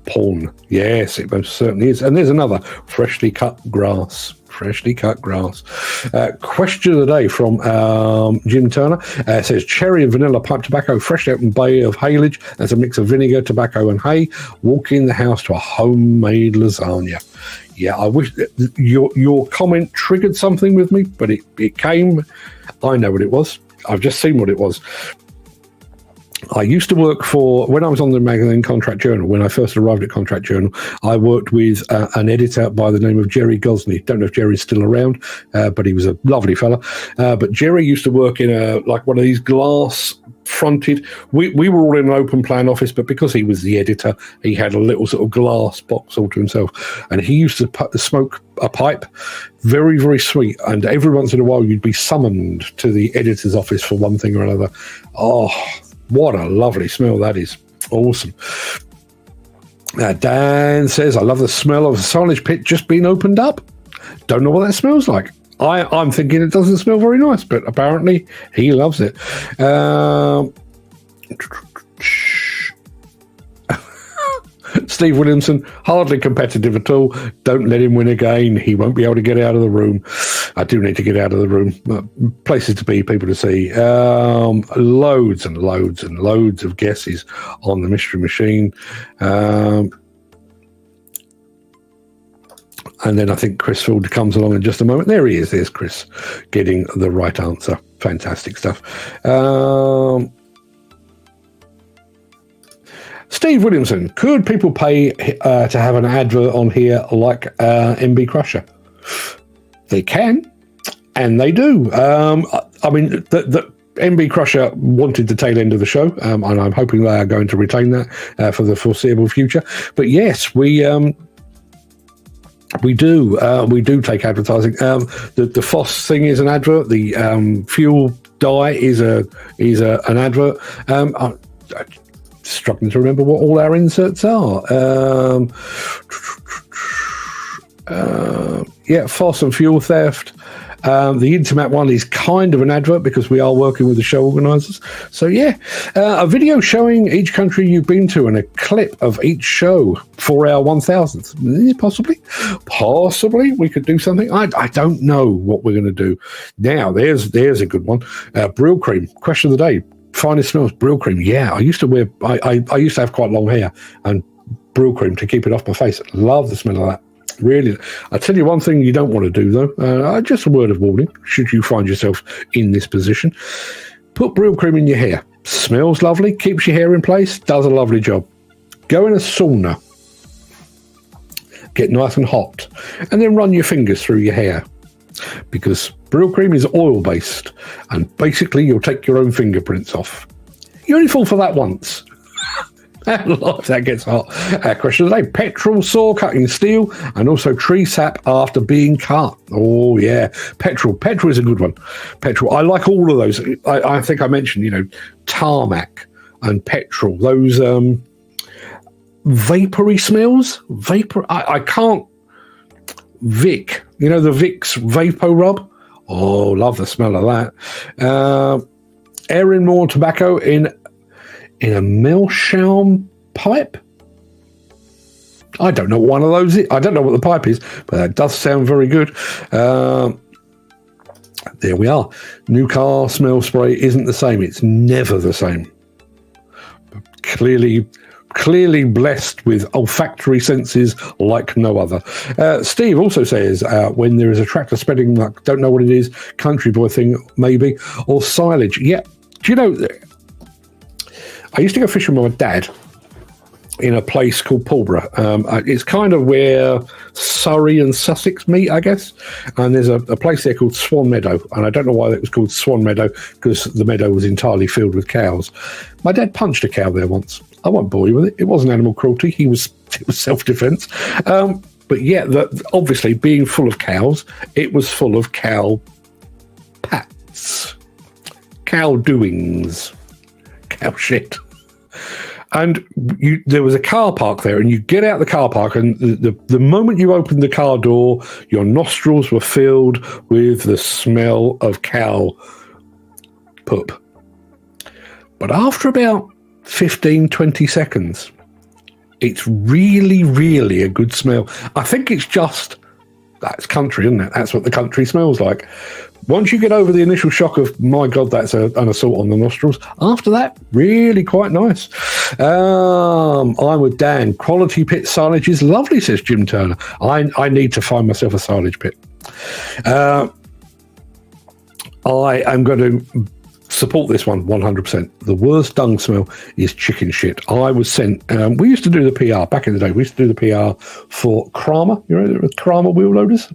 porn. Yes, it most certainly is. And there's another, freshly cut grass. Freshly cut grass. Question of the day from Jim Turner. It says, cherry and vanilla pipe tobacco, fresh out in bay of haylage. That's a mix of vinegar, tobacco and hay. Walk in the house to a homemade lasagna. Yeah, I wish your comment triggered something with me, but it came. I know what it was. I've just seen what it was. I used to work when I was on the magazine Contract Journal, when I first arrived at Contract Journal, I worked with an editor by the name of Jerry Gosney. Don't know if Jerry's still around, but he was a lovely fella. But Jerry used to work in one of these glass fronted. We were all in an open plan office, but because he was the editor, he had a little sort of glass box all to himself. And he used to smoke a pipe, very, very sweet. And every once in a while, you'd be summoned to the editor's office for one thing or another. Oh, what a lovely smell that is. Awesome. Dan says, I love the smell of a silage pit just being opened up. Don't know what that smells like. I'm thinking it doesn't smell very nice, but apparently he loves it. Steve Williamson, hardly competitive at all. Don't let him win again. He won't be able to get out of the room. I do need to get out of the room. Places to be, people to see. Loads and loads and loads of guesses on the Mystery Machine. And then I think Chris Ford comes along in just a moment. There he is. There's Chris getting the right answer. Fantastic stuff. Steve Williamson, could people pay to have an advert on here like MB Crusher? They can, and they do. I mean, the MB Crusher wanted the tail end of the show, and I'm hoping they are going to retain that for the foreseeable future. But yes, we do take advertising. The FOSS thing is an advert. The fuel dye is an advert. I'm struggling to remember what all our inserts are. FOSS and fuel theft. The Intermat one is kind of an advert because we are working with the show organisers. So yeah, a video showing each country you've been to and a clip of each show for our 1000th. Possibly we could do something. I don't know what we're going to do. Now there's a good one. Brill cream. Question of the day. Finest smells, brill cream. Yeah, I used to I used to have quite long hair and brill cream to keep it off my face. Love the smell of that. Really. I'll tell you one thing you don't want to do, though. Just a word of warning, should you find yourself in this position. Put brill cream in your hair. Smells lovely, keeps your hair in place, does a lovely job. Go in a sauna. Get nice and hot. And then run your fingers through your hair. Because brill cream is oil-based. And basically, you'll take your own fingerprints off. You only fall for that once. That gets hot. Question of the day. Petrol saw cutting steel and also tree sap after being cut. Oh, yeah. Petrol is a good one. Petrol. I like all of those. I think I mentioned, tarmac and petrol. Those vapory smells. I can't. Vic. The Vicks Vapo Rub. Oh, love the smell of that. Airing more tobacco in a Meerschaum pipe? I don't know what one of those is. I don't know what the pipe is, but that does sound very good. There we are. New car smell spray isn't the same. It's never the same. Clearly blessed with olfactory senses like no other. Steve also says, when there is a tractor spreading, like, don't know what it is, country boy thing maybe, or silage. Yeah. Do you know... I used to go fishing with my dad in a place called Pulborough. It's kind of where Surrey and Sussex meet, I guess. And there's a place there called Swan Meadow. And I don't know why it was called Swan Meadow, because the meadow was entirely filled with cows. My dad punched a cow there once. I won't bore you with it. It wasn't animal cruelty. It was self-defense. But yeah, obviously being full of cows, it was full of cow pats, cow doings. Cow shit. And there was a car park there, and you get out the car park, and the moment you opened the car door, your nostrils were filled with the smell of cow poop. But after about 15, 20 seconds, it's really, really a good smell. I think that's country, isn't it? That's what the country smells like. Once you get over the initial shock of, my God, that's an assault on the nostrils, after that, really quite nice. I'm with Dan. Quality pit silage is lovely, says Jim Turner. I need to find myself a silage pit. I am going to support this one 100%. The worst dung smell is chicken shit. I was sent, we used to do the PR back in the day. We used to do the PR for Kramer, the Kramer wheel loaders.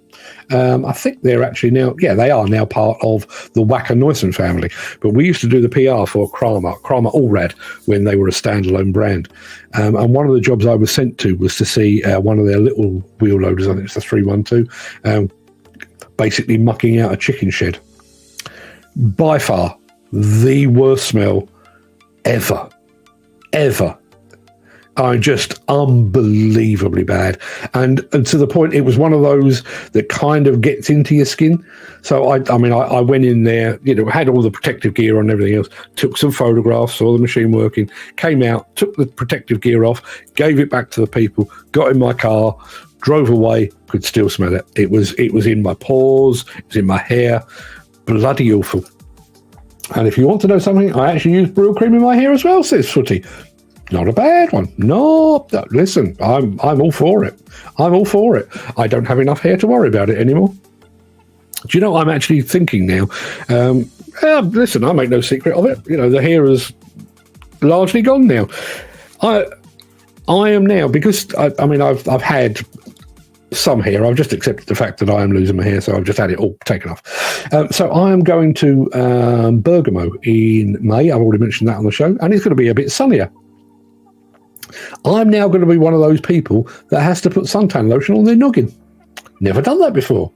I think they're actually now, they are now part of the Wacker-Neuson family. But we used to do the PR for Kramer Allrad, when they were a standalone brand. And one of the jobs I was sent to was to see one of their little wheel loaders, I think it's the 312, basically mucking out a chicken shed. By far, the worst smell ever. Just unbelievably bad. And to the point, it was one of those that kind of gets into your skin. So I went in there, had all the protective gear on and everything else, took some photographs, saw the machine working, came out, took the protective gear off, gave it back to the people, got in my car, drove away, could still smell it. It was in my pores, it was in my hair, bloody awful. And if you want to know something, I actually use brill cream in my hair as well, says Footy. Not a bad one. No, listen, I'm all for it. I'm all for it. I don't have enough hair to worry about it anymore. Do you know what I'm actually thinking now? Listen, I make no secret of it. The hair is largely gone now. I am now, because I've had some hair. I've just accepted the fact that I am losing my hair, so I've just had it all taken off. So I am going to Bergamo in May. I've already mentioned that on the show, and it's going to be a bit sunnier. I'm now going to be one of those people that has to put suntan lotion on their noggin. Never done that before.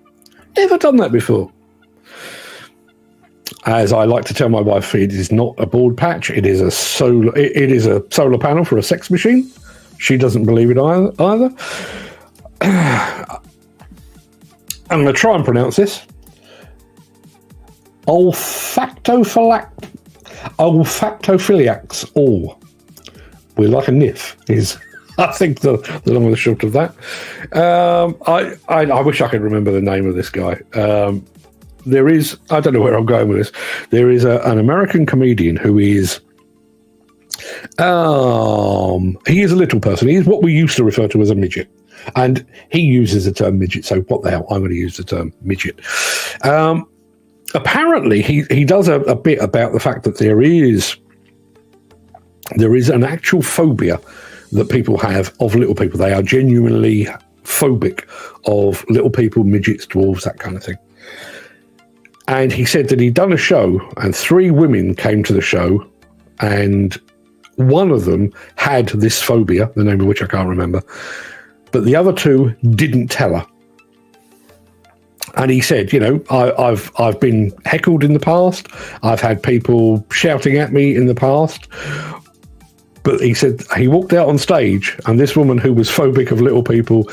As I like to tell my wife, it is not a board patch. It is a solar panel for a sex machine. She doesn't believe it either. I'm going to try and pronounce this. olfactophiliacs all. We're like a niff is, I think, the long and the short of that. I wish I could remember the name of this guy. There is, I don't know where I'm going with this. There is an American comedian who is, he is a little person. He is what we used to refer to as a midget. And he uses the term midget, so what the hell, I'm going to use the term midget. Apparently, he does a bit about the fact that there is an actual phobia that people have of little people. They are genuinely phobic of little people, midgets, dwarves, that kind of thing. And he said that he'd done a show, and 3 women came to the show, and one of them had this phobia, the name of which I can't remember, but the other 2 didn't tell her. And he said, you know, I've been heckled in the past. I've had people shouting at me in the past. But he said he walked out on stage, and this woman who was phobic of little people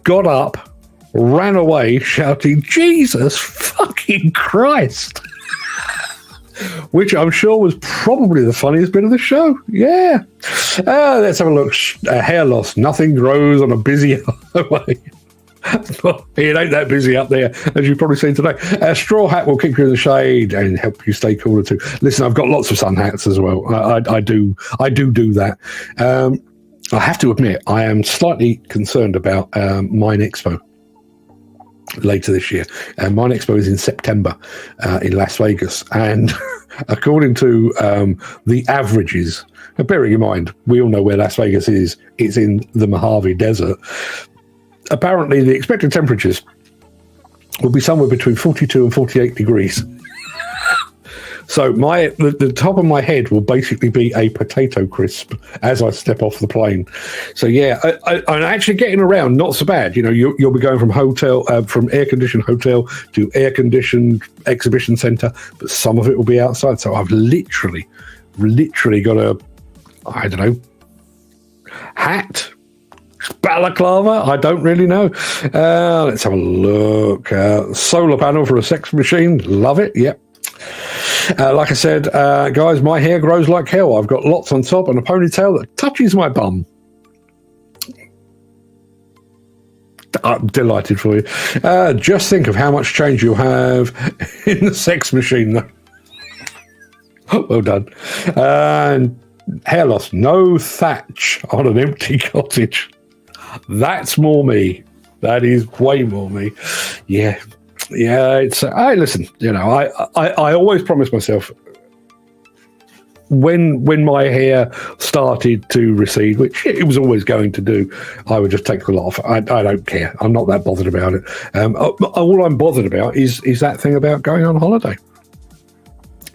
got up, ran away, shouting, "Jesus fucking Christ!" Which I'm sure was probably the funniest bit of the show. Yeah. Let's have a look. Hair loss. Nothing grows on a busy highway. It ain't that busy up there, as you've probably seen today. A straw hat will keep you in the shade and help you stay cooler too. Listen, I've got lots of sun hats as well. I do that. I have to admit, I am slightly concerned about Mine Expo later this year. Mine Expo is in September in Las Vegas, and according to the averages, bearing in mind we all know where Las Vegas is, it's in the Mojave Desert. Apparently, the expected temperatures will be somewhere between 42 and 48 degrees. So the top of my head will basically be a potato crisp as I step off the plane. So yeah, I'm actually getting around not so bad. You know, you'll be going from air-conditioned hotel to air-conditioned exhibition centre, but some of it will be outside. So I've literally got a, I don't know, hat, balaclava, I don't really know. Let's have a look. Solar panel for a sex machine, love it. Yep. Like I said, guys, my hair grows like hell. I've got lots on top and a ponytail that touches my bum. I'm delighted for you. Just think of how much change you'll have in the sex machine, though. Well done. And hair loss, no thatch on an empty cottage. That's more me. That is way more me. Yeah. It's. I listen. You know, I always promise myself when my hair started to recede, which it was always going to do, I would just take the lot off. I don't care. I'm not that bothered about it. All I'm bothered about is that thing about going on holiday.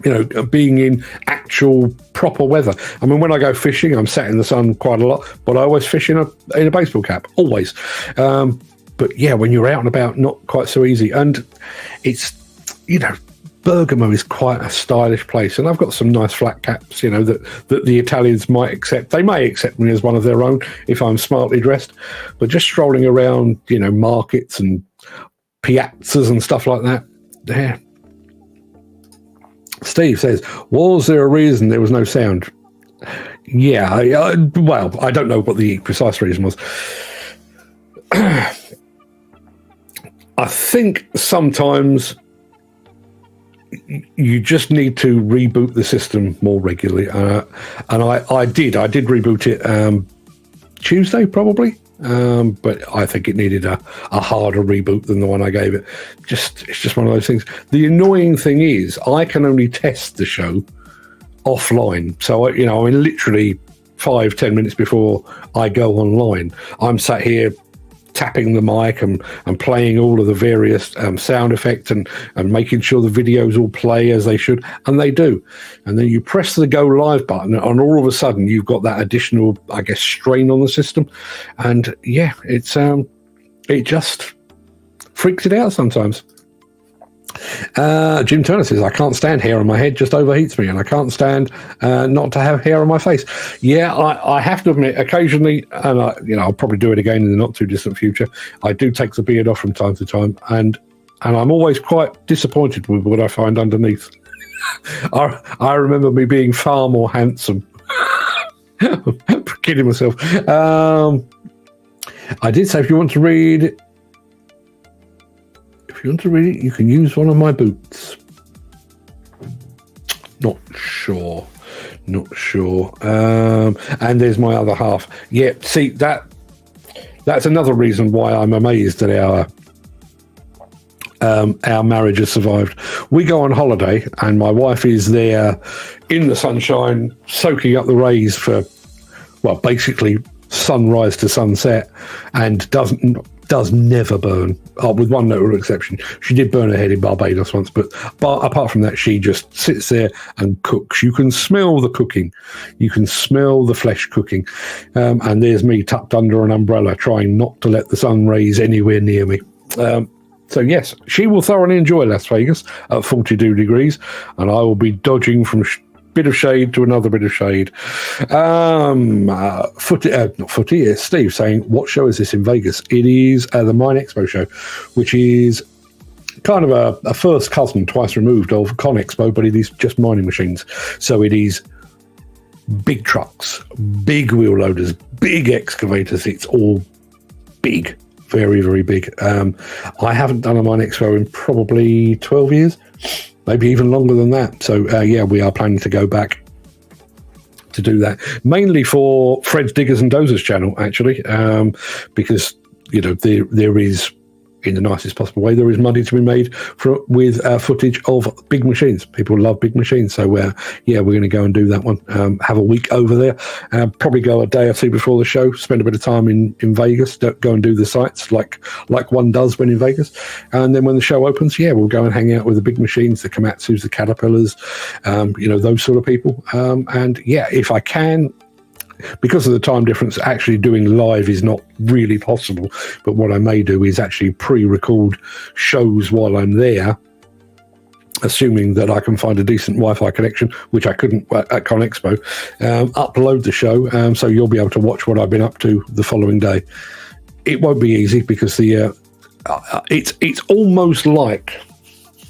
You know, being in actual proper weather. I mean, when I go fishing, I'm sat in the sun quite a lot, but I always fish in a baseball cap, always. But yeah, when you're out and about, not quite so easy. And it's, you know, Bergamo is quite a stylish place, and I've got some nice flat caps, you know, that the Italians might accept. They may accept me as one of their own if I'm smartly dressed, but just strolling around, you know, markets and piazzas and stuff like that, yeah. Steve says, was there a reason there was no sound? Yeah, well, I don't know what the precise reason was. I think sometimes you just need to reboot the system more regularly. And I did reboot it Tuesday, probably. But I think it needed a harder reboot than the one I gave it. It's just one of those things. The annoying thing is I can only test the show offline. So, I mean, literally 5-10 minutes before I go online, I'm sat here tapping the mic and playing all of the various sound effects and making sure the videos all play as they should, and they do. And then you press the go live button, and all of a sudden you've got that additional, I guess, strain on the system. And yeah, it's it just freaks it out sometimes. Jim Turner says, I can't stand hair on my head, just overheats me, and I can't stand not to have hair on my face. Yeah, I have to admit, occasionally, and I'll probably do it again in the not too distant future, I do take the beard off from time to time, and and I'm always quite disappointed with what I find underneath. I remember me being far more handsome. Kidding myself. I did say if you want to read it, you can use one of my boots. Not sure. And there's my other half. Yeah, see, that's another reason why I'm amazed that our marriage has survived. We go on holiday and my wife is there in the sunshine, soaking up the rays for, well, basically sunrise to sunset, and does never burn, with one notable exception. She did burn her head in Barbados once, but apart from that, she just sits there and cooks. You can smell the cooking. You can smell the flesh cooking. And there's me tucked under an umbrella, trying not to let the sun rays anywhere near me. So yes, she will thoroughly enjoy Las Vegas at 42 degrees, and I will be dodging from bit of shade to another bit of shade. It's Steve saying, what show is this in Vegas? It is the Mine Expo show, which is kind of a first cousin, twice removed of Con Expo, but it is just mining machines. So it is big trucks, big wheel loaders, big excavators. It's all big, very, very big. I haven't done a Mine Expo in probably 12 years. Maybe even longer than that. So, yeah, we are planning to go back to do that. Mainly for Fred's Diggers and Dozers channel, actually, because, you know, there is, in the nicest possible way, there is money to be made with footage of big machines. People love big machines. So, yeah, we're going to go and do that one. Have a week over there. Probably go a day or two before the show. Spend a bit of time in Vegas. Go and do the sites like one does when in Vegas. And then when the show opens, yeah, we'll go and hang out with the big machines, the Komatsus, the Caterpillars, you know, those sort of people. And, yeah, if I can, because of the time difference, actually doing live is not really possible. But what I may do is actually pre-record shows while I'm there, assuming that I can find a decent Wi-Fi connection, which I couldn't at Con Expo. Upload the show, so you'll be able to watch what I've been up to the following day. It won't be easy because it's almost like.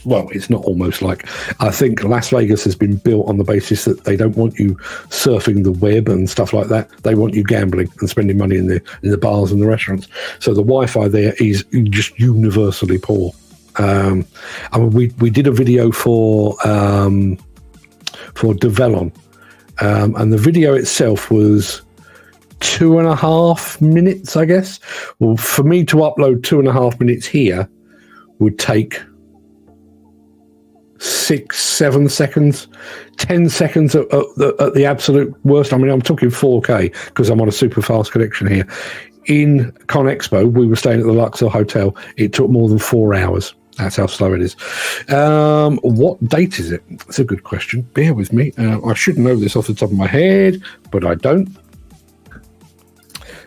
Well, it's not almost like. I think Las Vegas has been built on the basis that they don't want you surfing the web and stuff like that. They want you gambling and spending money in the bars and the restaurants. So the Wi-Fi there is just universally poor. I mean, we did a video for Develon, and the video itself was 2.5 minutes, I guess. Well, for me to upload 2.5 minutes here would take 6-7 seconds, 10 seconds at the absolute worst. I mean, I'm talking 4K because I'm on a super fast connection here. In Con Expo, we were staying at the Luxor Hotel. It took more than 4 hours. That's how slow it is. What date is it? That's a good question. Bear with me. I should know this off the top of my head, but I don't.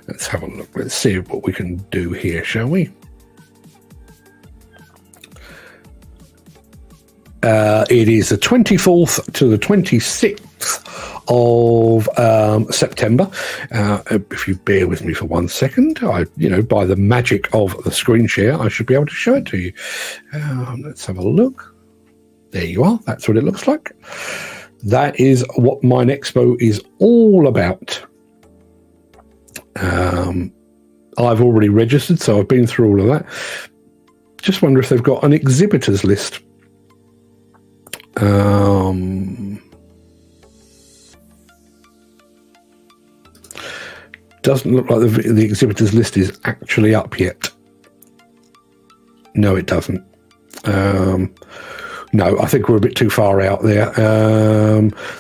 Let's have a look. Let's see what we can do here, shall we? It is the 24th to the 26th of September. If you bear with me for 1 second, by the magic of the screen share, I should be able to show it to you. Let's have a look. There you are. That's what it looks like. That is what Mine Expo is all about. I've already registered, so I've been through all of that. Just wonder if they've got an exhibitors list. Doesn't look like the exhibitors list is actually up yet. No, it doesn't. No, I think we're a bit too far out there.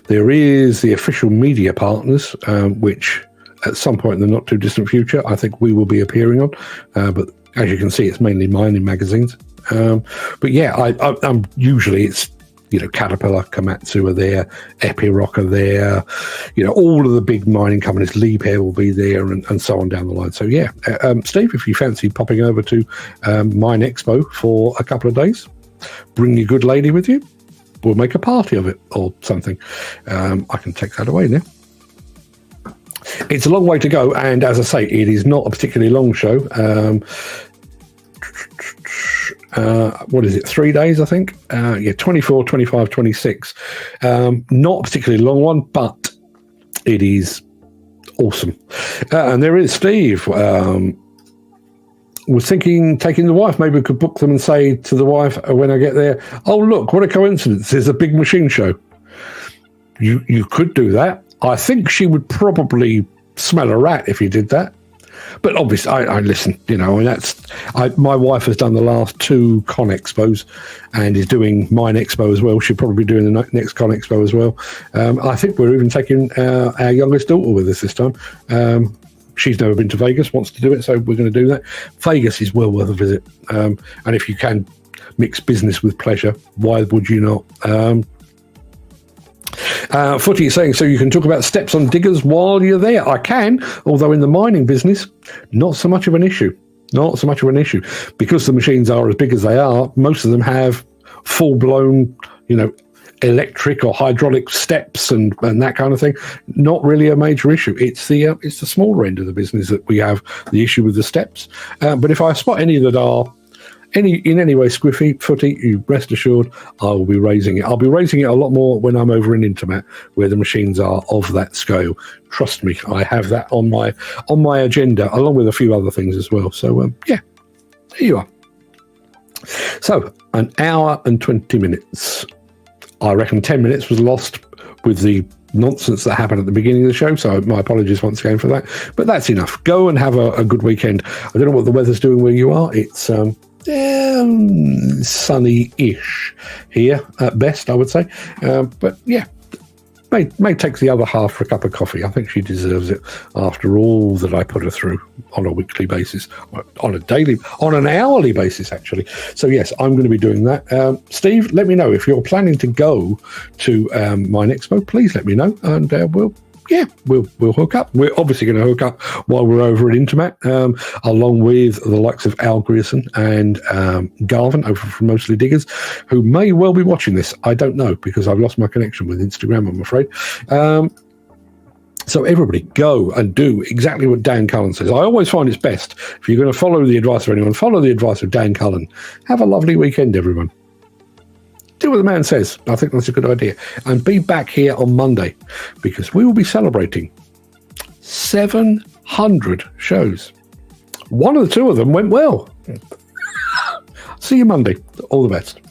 There is the official media partners, which at some point in the not too distant future, I think we will be appearing on. But as you can see, it's mainly mining magazines. But yeah, I'm usually it's, Caterpillar, Komatsu are there, Epiroc are there, all of the big mining companies, Liebherr will be there, and so on down the line. So yeah, Steve, if you fancy popping over to Mine Expo for a couple of days, bring your good lady with you. We'll make a party of it or something. I can take that away now. It's a long way to go, and as I say, it is not a particularly long show. what is it, 3 days, I think? 24, 25, 26. Not a particularly long one, but it is awesome. And there is Steve. Was thinking taking the wife. Maybe we could book them and say to the wife when I get there, oh, look, what a coincidence. There's a big machine show. You could do that. I think she would probably smell a rat if you did that. But obviously, I listen, and my wife has done the last 2 Con Expos and is doing Mine Expo as well. She'll probably be doing the next Con Expo as well. I think we're even taking our youngest daughter with us this time. She's never been to Vegas, wants to do it, so we're going to do that. Vegas is well worth a visit. And if you can mix business with pleasure, why would you not? Footy is saying, so you can talk about steps on diggers while you're there. I can, although in the mining business, not so much of an issue. Not so much of an issue. Because the machines are as big as they are, most of them have full-blown, electric or hydraulic steps and that kind of thing. Not really a major issue. It's the smaller end of the business that we have the issue with the steps. But if I spot any that are in any way squiffy, footy, you rest assured I will be raising it. I'll be raising it a lot more when I'm over in Intermat, where the machines are of that scale. Trust me, I have that on my agenda, along with a few other things as well. So there you are. So 1 hour and 20 minutes. I reckon 10 minutes was lost with the nonsense that happened at the beginning of the show, so my apologies once again for that. But that's enough. Go and have a good weekend. I don't know what the weather's doing where you are. It's sunny-ish here at best, I would say. But yeah, May takes the other half for a cup of coffee. I think she deserves it after all that I put her through on a weekly basis, on an hourly basis, actually. So yes, I'm going to be doing that. Steve, let me know if you're planning to go to Mine Expo. Please let me know, and we'll hook up. We're obviously going to hook up while we're over at Intermat, along with the likes of Al Grierson and Garvin over from Mostly Diggers, who may well be watching this. I don't know, because I've lost my connection with Instagram, I'm afraid. So everybody go and do exactly what Dan Cullen says. I always find it's best, if you're going to follow the advice of anyone, follow the advice of Dan Cullen. Have a lovely weekend, everyone. Do what the man says. I think that's a good idea. And be back here on Monday, because we will be celebrating 700 shows. One of the 2 of them went well. See you Monday. All the best.